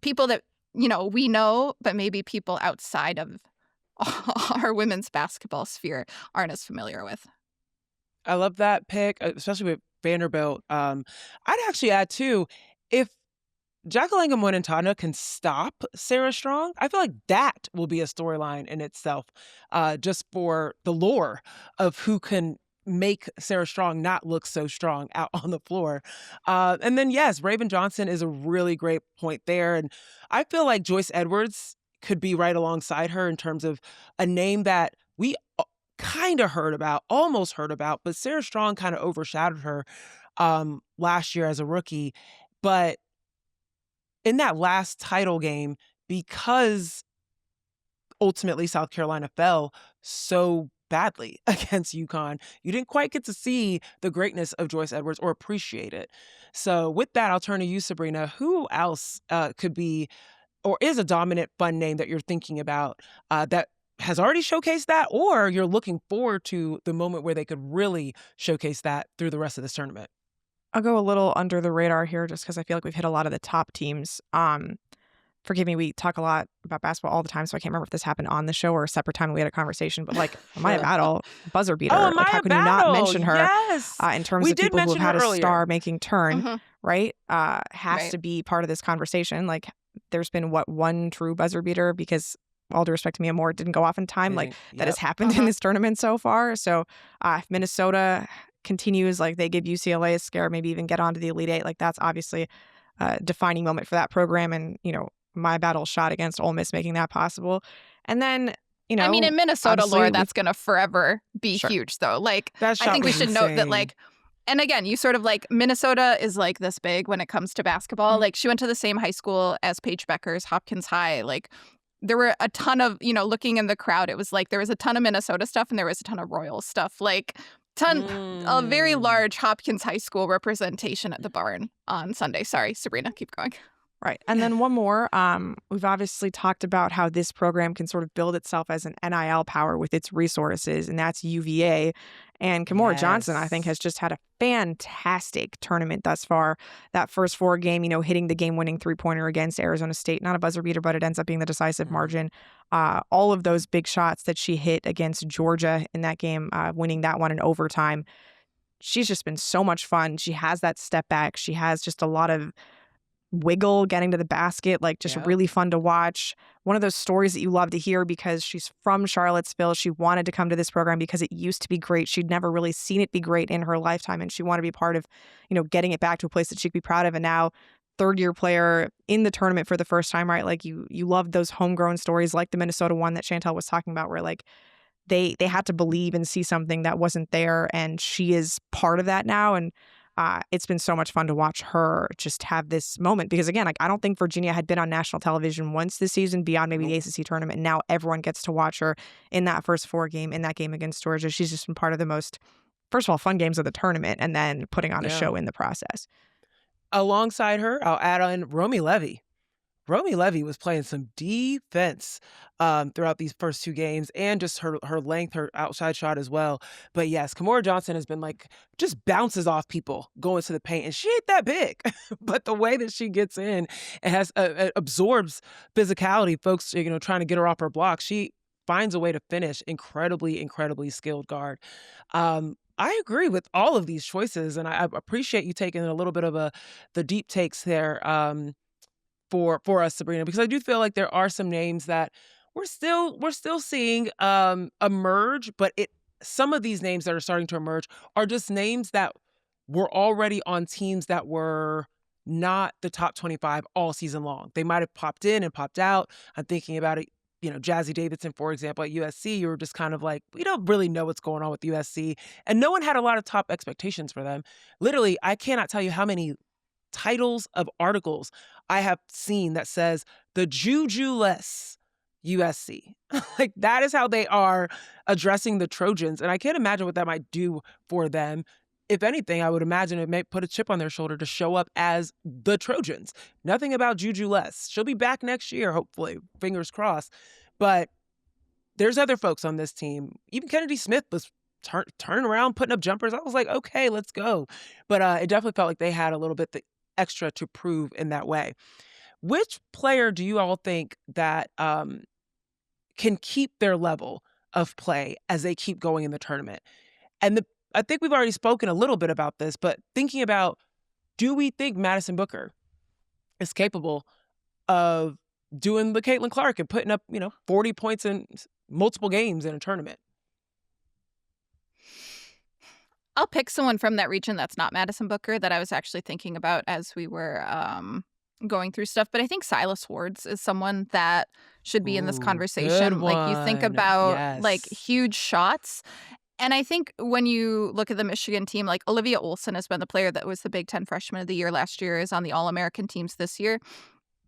people that, you know, we know, but maybe people outside of our women's basketball sphere aren't as familiar with. I love that pick, especially with Vanderbilt. I'd actually add too, if Jacqueline Montana can stop Sarah Strong, I feel like that will be a storyline in itself, just for the lore of who can make Sarah Strong not look so strong out on the floor. And then, yes, Raven Johnson is a really great point there. And I feel like Joyce Edwards could be right alongside her in terms of a name that we kind of heard about, almost heard about, but Sarah Strong kind of overshadowed her last year as a rookie. But in that last title game, because ultimately South Carolina fell so badly against UConn, you didn't quite get to see the greatness of Joyce Edwards or appreciate it. So with that, I'll turn to you, Sabreena. Who else could be or is a dominant, fun name that you're thinking about that has already showcased that, or you're looking forward to the moment where they could really showcase that through the rest of this tournament? I'll go a little under the radar here just because I feel like we've hit a lot of the top teams. Forgive me, we talk a lot about basketball all the time, so I can't remember if this happened on the show or a separate time we had a conversation, but like Maya Battle, buzzer beater. Oh, like, how Maya can you not Battle, mention her yes. in terms We of did people who have mention had her a earlier. star-making turn, right? Has Right. to be part of this conversation. Like, there's been, one true buzzer beater because, all due respect to Mia Moore, it didn't go off in time. Like, that has happened in this tournament so far. So if Minnesota continues, like they give UCLA a scare, maybe even get onto the Elite Eight, like that's obviously a defining moment for that program. And, you know, my battle shot against Ole Miss making that possible. And then, you know, I mean, in Minnesota obviously lore, that's going to forever be Sure. huge, though. Like, That I shot think we was should note that, insane. like, and again, you sort of like, Minnesota is like this big when it comes to basketball. Like, she went to the same high school as Paige Beckers, Hopkins High. Like, there were a ton of, you know, looking in the crowd, it was like there was a ton of Minnesota stuff and there was a ton of Royals stuff. Like, a very large Hopkins High School representation at the barn on Sunday. Sorry, Sabreena, keep going. Right. And then one more. We've obviously talked about how this program can sort of build itself as an NIL power with its resources, and that's UVA. And Kimora Johnson, I think, has just had a fantastic tournament thus far. That first 4 game, you know, hitting the game-winning three-pointer against Arizona State. Not a buzzer beater, but it ends up being the decisive margin. All of those big shots that she hit against Georgia in that game, winning that one in overtime. She's just been so much fun. She has that step back. She has just a lot of wiggle getting to the basket, like just really fun to watch. One of those stories that you love to hear because she's from Charlottesville. She wanted to come to this program because it used to be great. She'd never really seen it be great in her lifetime, and she wanted to be part of, you know, getting it back to a place that she could be proud of. And now, third-year player in the tournament for the first time, right? Like you love those homegrown stories like the Minnesota one that Chantel was talking about, where like they had to believe and see something that wasn't there, and she is part of that now. And it's been so much fun to watch her just have this moment because, again, like I don't think Virginia had been on national television once this season beyond maybe the ACC tournament. And now everyone gets to watch her in that first 4 game, in that game against Georgia. She's just been part of the most, first of all, fun games of the tournament and then putting on a show in the process. Alongside her, I'll add on Romy Levy. Romy Levy was playing some defense throughout these first two games, and just her length, her outside shot as well. But yes, Kimora Johnson has been like just bounces off people going to the paint, and she ain't that big, but the way that she gets in and has absorbs physicality, folks, trying to get her off her block, she finds a way to finish. Incredibly skilled guard. I agree with all of these choices, and I appreciate you taking a little bit of the deep takes there. For us, Sabreena, because I do feel like there are some names that we're still seeing emerge, but some of these names that are starting to emerge are just names that were already on teams that were not the top 25 all season long. They might have popped in and popped out. I'm thinking about it, Jazzy Davidson, for example, at USC. You were just kind of like, we don't really know what's going on with USC, and no one had a lot of top expectations for them. Literally, I cannot tell you how many titles of articles I have seen that says the Juju-less USC. Like, that is how they are addressing the Trojans. And I can't imagine what that might do for them. If anything, I would imagine it may put a chip on their shoulder to show up as the Trojans. Nothing about Juju-less. She'll be back next year, hopefully. Fingers crossed. But there's other folks on this team. Even Kennedy Smith was turning around, putting up jumpers. I was like, okay, let's go. But it definitely felt like they had a little bit extra to prove in that way. Which player do you all think that can keep their level of play as they keep going in the tournament? And I think we've already spoken a little bit about this, but thinking about, do we think Madison Booker is capable of doing the Caitlin Clark and putting up, 40 points in multiple games in a tournament? I'll pick someone from that region that's not Madison Booker that I was actually thinking about as we were going through stuff. But I think Silas Wards is someone that should be in this conversation. Like, you think about like huge shots. And I think when you look at the Michigan team, like Olivia Olson has been the player that was the Big Ten Freshman of the Year last year, is on the All-American teams this year.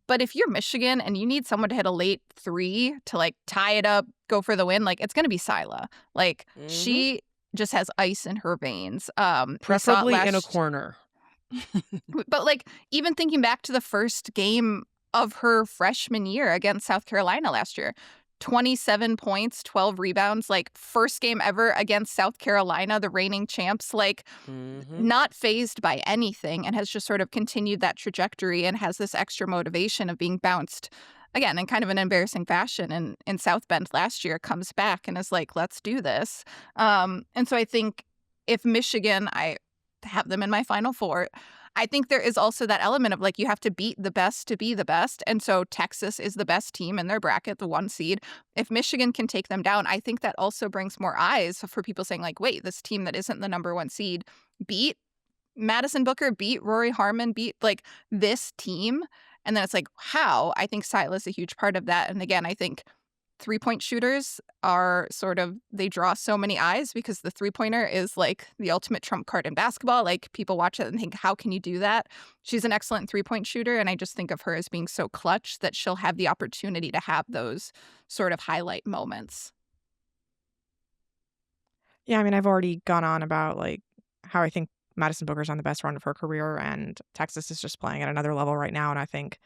But if you're Michigan and you need someone to hit a late three to like tie it up, go for the win, like it's going to be Sila. Like she just has ice in her veins. Preferably in a corner. But like, even thinking back to the first game of her freshman year against South Carolina last year, 27 points, 12 rebounds, like first game ever against South Carolina, the reigning champs, like not fazed by anything, and has just sort of continued that trajectory and has this extra motivation of being bounced again in kind of an embarrassing fashion in South Bend last year, comes back and is like, let's do this. And so I think if Michigan, I have them in my Final Four, I think there is also that element of like, you have to beat the best to be the best. And so Texas is the best team in their bracket, the 1 seed. If Michigan can take them down, I think that also brings more eyes for people saying like, wait, this team that isn't the number 1 seed beat Madison Booker, beat Rory Harmon, beat like this team. And then it's like, how? I think Sila's a huge part of that. And again, I think 3-point shooters are sort of, they draw so many eyes because the 3-pointer is like the ultimate trump card in basketball. Like, people watch it and think, how can you do that? She's an excellent 3-point shooter, and I just think of her as being so clutch that she'll have the opportunity to have those sort of highlight moments. Yeah, I mean, I've already gone on about like how I think Madison Booker's on the best run of her career, and Texas is just playing at another level right now. And I think,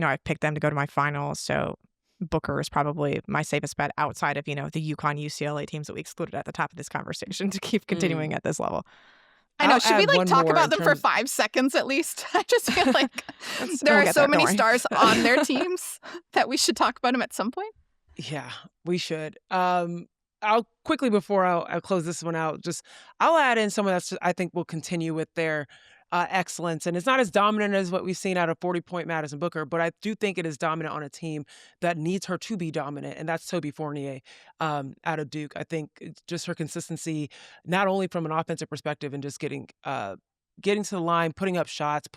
I've picked them to go to my finals. So Booker is probably my safest bet outside of, the UConn, UCLA teams that we excluded at the top of this conversation to keep continuing at this level. I know. Should we like talk about them for 5 seconds at least? I just feel like there are so many stars on their teams that we should talk about them at some point. Yeah, we should. I'll quickly, before I'll close this one out, I'll add in someone that's I think will continue with their excellence. And it's not as dominant as what we've seen out of 40-point Madison Booker, but I do think it is dominant on a team that needs her to be dominant, and that's Toby Fournier out of Duke. I think it's just her consistency, not only from an offensive perspective and just getting to the line, putting up shots,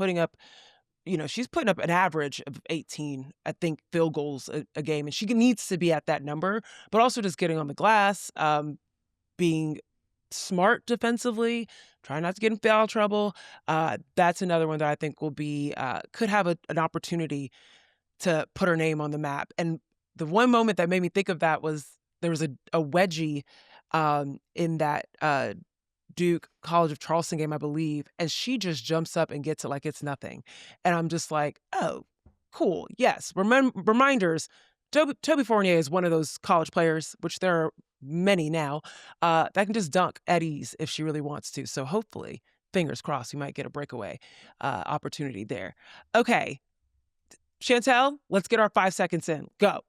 she's putting up an average of 18, I think, field goals a game, and she needs to be at that number, but also just getting on the glass, being smart defensively, trying not to get in foul trouble. That's another one that I think will be could have an opportunity to put her name on the map. And the one moment that made me think of that was there was a wedgie in that Duke College of Charleston game, I believe, and she just jumps up and gets it like it's nothing. And I'm just like, oh, cool. Yes. Reminders. Toby Fournier is one of those college players, which there are many now, that can just dunk at ease if she really wants to. So hopefully, fingers crossed, we might get a breakaway opportunity there. Okay. Chantel, let's get our 5 seconds in. Go.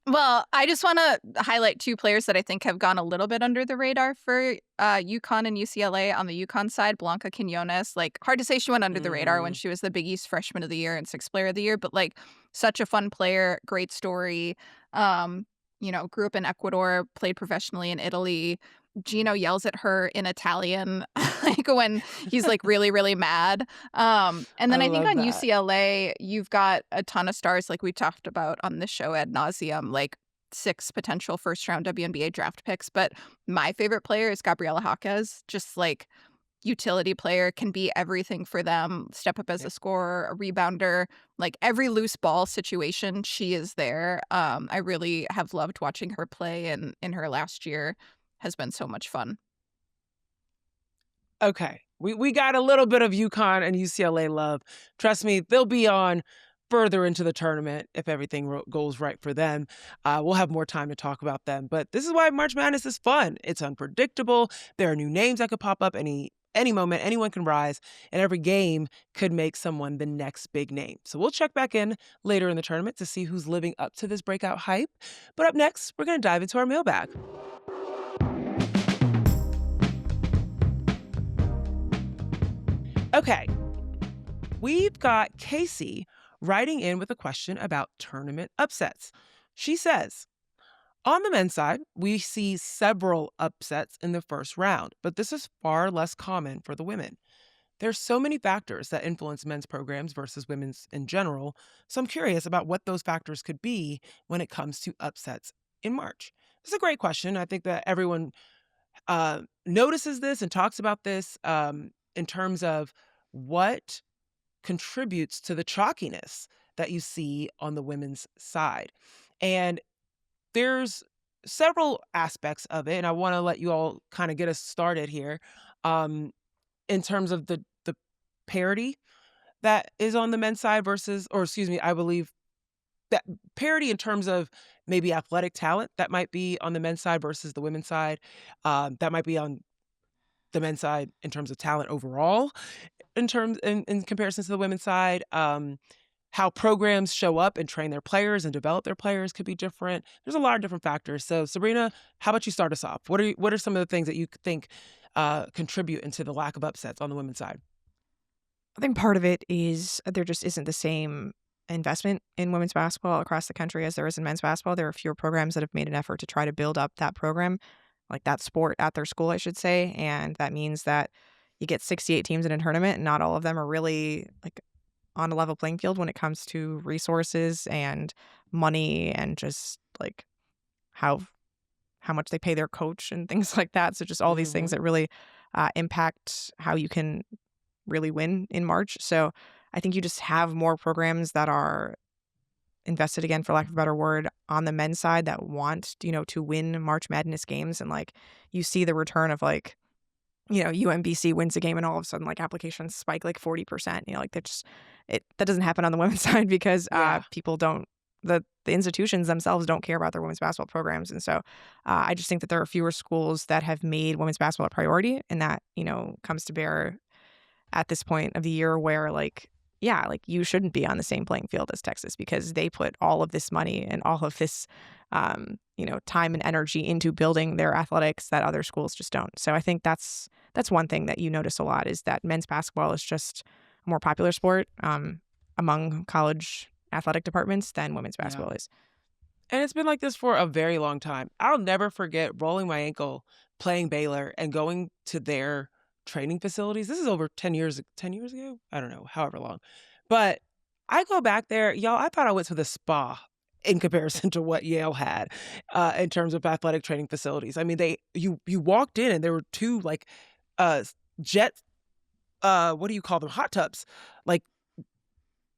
Well, I just want to highlight two players that I think have gone a little bit under the radar for UConn and UCLA. On the UConn side, Blanca Quinones, like, hard to say she went under the radar when she was the Big East Freshman of the Year and Sixth Player of the Year, but like, such a fun player, great story. Grew up in Ecuador, played professionally in Italy. Gino yells at her in Italian, like when he's like really, really mad. And then I think love on that. UCLA, you've got a ton of stars, like we talked about on this show ad nauseum, like 6 potential first-round WNBA draft picks. But my favorite player is Gabriela Jaquez, just like utility player, can be everything for them, step up as a scorer, a rebounder, like every loose ball situation, she is there. I really have loved watching her play, and in her last year has been so much fun. Okay. We got a little bit of UConn and UCLA love. Trust me, they'll be on further into the tournament if everything goes right for them. We'll have more time to talk about them. But this is why March Madness is fun. It's unpredictable. There are new names that could pop up any moment. Anyone can rise, and every game could make someone the next big name. So we'll check back in later in the tournament to see who's living up to this breakout hype. But up next, we're going to dive into our mailbag. Okay, we've got Casey writing in with a question about tournament upsets. She says, on the men's side, we see several upsets in the first round, but this is far less common for the women. There's so many factors that influence men's programs versus women's in general, so I'm curious about what those factors could be when it comes to upsets in March. This is a great question. I think that everyone notices this and talks about this in terms of what contributes to the chalkiness that you see on the women's side. And there's several aspects of it, and I want to let you all kind of get us started here in terms of the parity that is on the men's side versus, or excuse me, I believe that parity in terms of maybe athletic talent that might be on the men's side versus the women's side. That might be on the men's side in terms of talent overall, in comparison to the women's side. How programs show up and train their players and develop their players could be different. There's a lot of different factors. So Sabreena, how about you start us off? What are some of the things that you think contribute into the lack of upsets on the women's side? I think part of it is there just isn't the same investment in women's basketball across the country as there is in men's basketball. There are fewer programs that have made an effort to try to build up that program, like that sport at their school, I should say. And that means that you get 68 teams in a tournament, and not all of them are really like on a level playing field when it comes to resources and money and just like how much they pay their coach and things like that. So just all these things that really impact how you can really win in March. So I think you just have more programs that are invested, again, for lack of a better word, on the men's side that want, to win March Madness games. And like you see the return of like, UMBC wins a game and all of a sudden like applications spike like 40%. Like that doesn't happen on the women's side because people don't, the institutions themselves don't care about their women's basketball programs. And so I just think that there are fewer schools that have made women's basketball a priority, and that, comes to bear at this point of the year where like you shouldn't be on the same playing field as Texas because they put all of this money and all of this, time and energy into building their athletics that other schools just don't. So I think that's one thing that you notice a lot is that men's basketball is just a more popular sport among college athletic departments than women's basketball is. And it's been like this for a very long time. I'll never forget rolling my ankle playing Baylor and going to their training facilities. This is over 10 years ago. I don't know, however long. But I go back there, y'all, I thought I went to the spa in comparison to what Yale had in terms of athletic training facilities. I mean, you walked in and there were two like jet, what do you call them? Hot tubs, like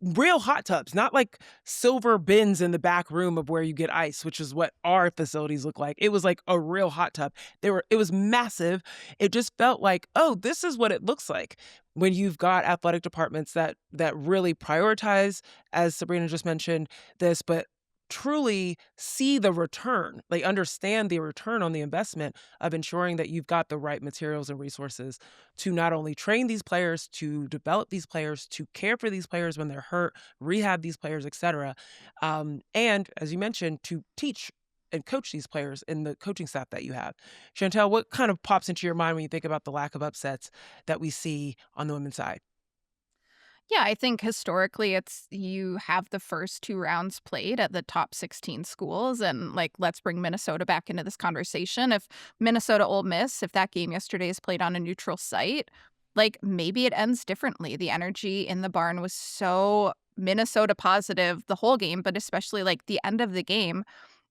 real hot tubs, not like silver bins in the back room of where you get ice, which is what our facilities look like. It was like a real hot tub. It was massive. It just felt like, oh, this is what it looks like when you've got athletic departments that really prioritize, as Sabreena just mentioned, this, but truly see the return, like understand the return on the investment of ensuring that you've got the right materials and resources to not only train these players, to develop these players, to care for these players when they're hurt, rehab these players, etc. And as you mentioned, to teach and coach these players in the coaching staff that you have. Chantel, what kind of pops into your mind when you think about the lack of upsets that we see on the women's side? Yeah, I think historically it's you have the first 2 rounds played at the top 16 schools, and, like, let's bring Minnesota back into this conversation. If Minnesota Ole Miss, if that game yesterday is played on a neutral site, like, maybe it ends differently. The energy in the barn was so Minnesota positive the whole game, but especially, like, the end of the game.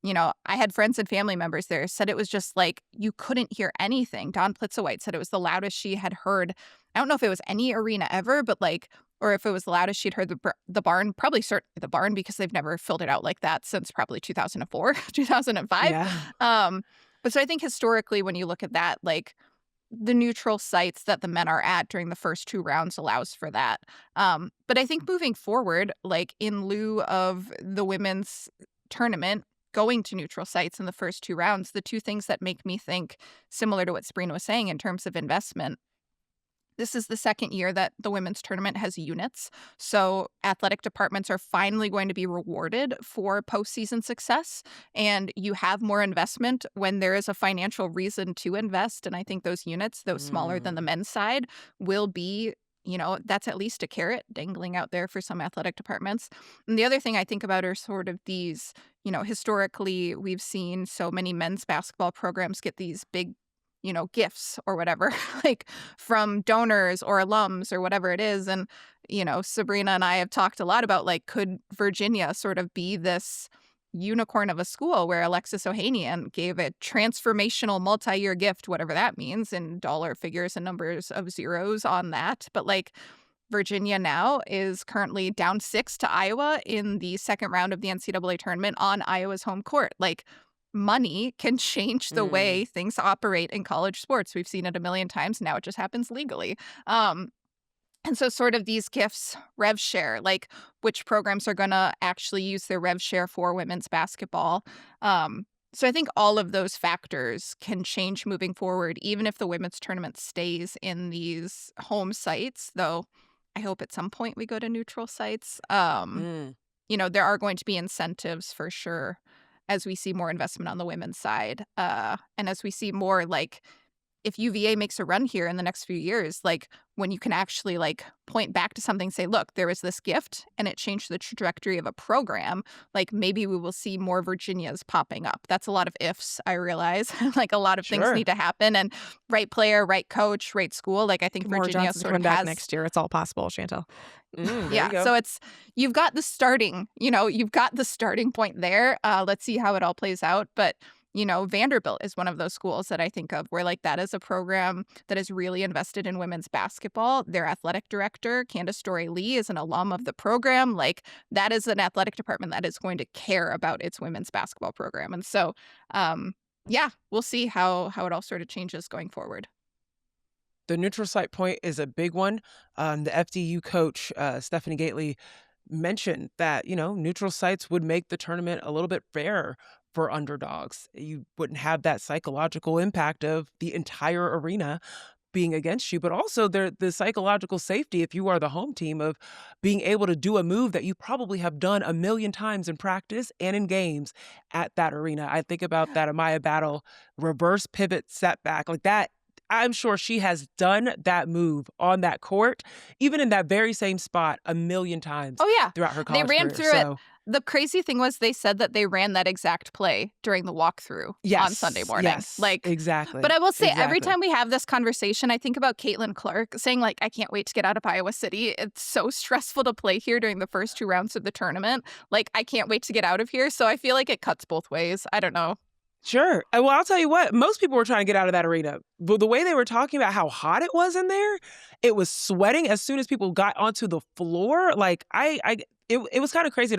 I had friends and family members there said it was just like you couldn't hear anything. Dawn Plitzowite said it was the loudest she had heard. I don't know if it was any arena ever, but like, or if it was the loudest she'd heard the barn, probably certainly the barn because they've never filled it out like that since probably 2004, 2005. Yeah. But so I think historically, when you look at that, like the neutral sites that the men are at during the first 2 rounds allows for that. But I think moving forward, like in lieu of the women's tournament, going to neutral sites in the first 2 rounds, the 2 things that make me think similar to what Sabreena was saying in terms of investment. This is the second year that the women's tournament has units. So athletic departments are finally going to be rewarded for postseason success. And you have more investment when there is a financial reason to invest. And I think those units, though smaller than the men's side, will be, that's at least a carrot dangling out there for some athletic departments. And the other thing I think about are sort of these, historically, we've seen so many men's basketball programs get these big gifts or whatever, like from donors or alums or whatever it is. And, Sabreena and I have talked a lot about, like, could Virginia sort of be this unicorn of a school where Alexis Ohanian gave a transformational multi-year gift, whatever that means, in dollar figures and numbers of zeros on that. But like Virginia now is currently down 6 to Iowa in the second round of the NCAA tournament on Iowa's home court. Like, money can change the way things operate in college sports. We've seen it a million times. Now it just happens legally. And so sort of these gifts, rev share, like which programs are going to actually use their rev share for women's basketball. So I think all of those factors can change moving forward, even if the women's tournament stays in these home sites, though I hope at some point we go to neutral sites. There are going to be incentives for sure as we see more investment on the women's side. And as we see more, like, if UVA makes a run here in the next few years, like when you can actually like point back to something, say, look, there was this gift and it changed the trajectory of a program, like maybe we will see more Virginias popping up. That's a lot of ifs, I realize. Like a lot of things need to happen, and right player, right coach, right school. Like I think Virginia sort of back next year. It's all possible, Chantel. Yeah, so you've got the starting point there. Let's see how it all plays out. But Vanderbilt is one of those schools that I think of where like that is a program that is really invested in women's basketball. Their athletic director, Candace Story-Lee, is an alum of the program. Like that is an athletic department that is going to care about its women's basketball program. And so, we'll see how it all sort of changes going forward. The neutral site point is a big one. The FDU coach, Stephanie Gately, mentioned that, neutral sites would make the tournament a little bit fairer for underdogs. You wouldn't have that psychological impact of the entire arena being against you, but also the psychological safety, if you are the home team, of being able to do a move that you probably have done a million times in practice and in games at that arena. I think about that Amaya Battle reverse pivot setback like that. I'm sure she has done that move on that court, even in that very same spot, a million times. Oh, yeah. Throughout her college career. They ran through it. The crazy thing was they said that they ran that exact play during the walkthrough on Sunday morning. Yes, exactly. But I will say every time we have this conversation, I think about Caitlin Clark saying, like, I can't wait to get out of Iowa City. It's so stressful to play here during the first 2 rounds of the tournament. Like, I can't wait to get out of here. So I feel like it cuts both ways. I don't know. Sure. Well, I'll tell you what, most people were trying to get out of that arena. But the way they were talking about how hot it was in there, it was sweating as soon as people got onto the floor. Like it was kind of crazy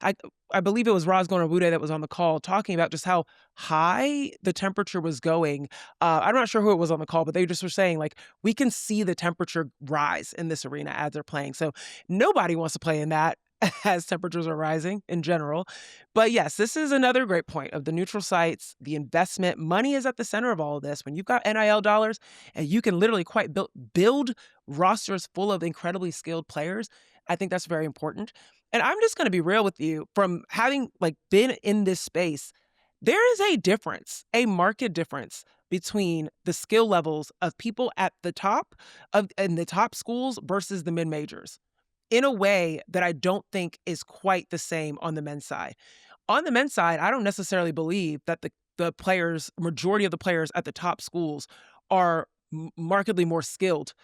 I I believe it was Razgon that was on the call talking about just how high the temperature was going. I'm not sure who it was on the call, but they just were saying like we can see the temperature rise in this arena as they're playing. So nobody wants to play in that as temperatures are rising in general. But yes, this is another great point of the neutral sites, the investment. Money is at the center of all of this. When you've got NIL dollars and you can literally quite build rosters full of incredibly skilled players, I think that's very important. And I'm just going to be real with you from having like been in this space, there is a difference, a marked difference between the skill levels of people at the top of in the top schools versus the mid majors in a way that I don't think is quite the same on the men's side. On the men's side, I don't necessarily believe that the players, majority of the players at the top schools are markedly more skilled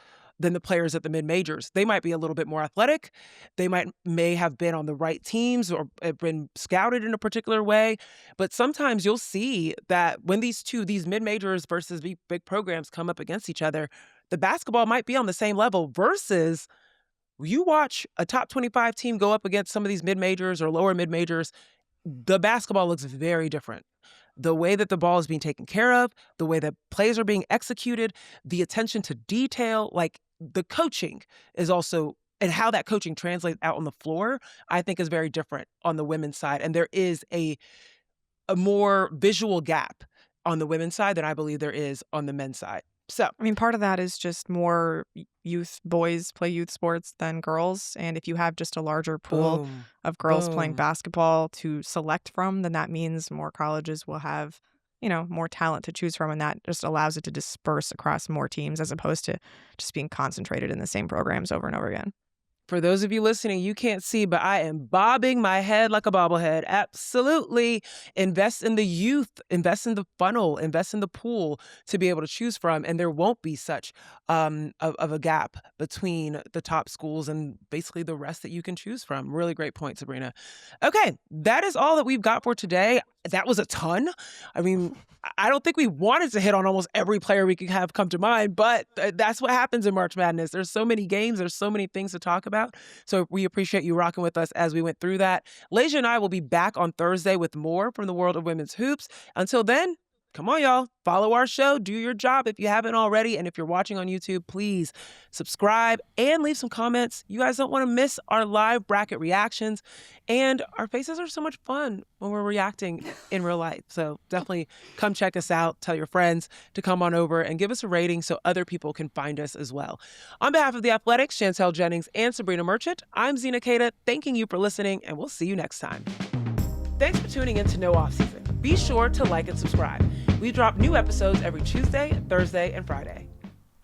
than the players at the mid majors. They might be a little bit more athletic. They may have been on the right teams or have been scouted in a particular way. But sometimes you'll see that when these mid majors versus big programs come up against each other, the basketball might be on the same level versus you watch a top 25 team go up against some of these mid-majors or lower mid-majors, the basketball looks very different. The way that the ball is being taken care of, the way that plays are being executed, the attention to detail, like the coaching is also, and how that coaching translates out on the floor, I think is very different on the women's side. And there is a more visual gap on the women's side than I believe there is on the men's side. So, I mean, part of that is just more youth boys play youth sports than girls. And if you have just a larger pool boom, of girls playing boom. basketball to select from, then that means more colleges will have, more talent to choose from. And that just allows it to disperse across more teams as opposed to just being concentrated in the same programs over and over again. For those of you listening, you can't see, but I am bobbing my head like a bobblehead. Absolutely. Invest in the youth, invest in the funnel, invest in the pool to be able to choose from. And there won't be such of a gap between the top schools and basically the rest that you can choose from. Really great point, Sabreena. Okay, that is all that we've got for today. That was a ton. I mean, I don't think we wanted to hit on almost every player we could have come to mind, but that's what happens in March Madness. There's so many games. There's so many things to talk about. So we appreciate you rocking with us as we went through that. Laysia and I will be back on Thursday with more from the world of women's hoops. Until then, come on, y'all. Follow our show. Do your job if you haven't already. And if you're watching on YouTube, please subscribe and leave some comments. You guys don't want to miss our live bracket reactions. And our faces are so much fun when we're reacting in real life. So definitely come check us out. Tell your friends to come on over and give us a rating so other people can find us as well. On behalf of the Athletics, Chantel Jennings and Sabreena Merchant, I'm Zena Cada, thanking you for listening, and we'll see you next time. Thanks for tuning in to No Offseason. Be sure to like and subscribe. We drop new episodes every Tuesday, Thursday, and Friday.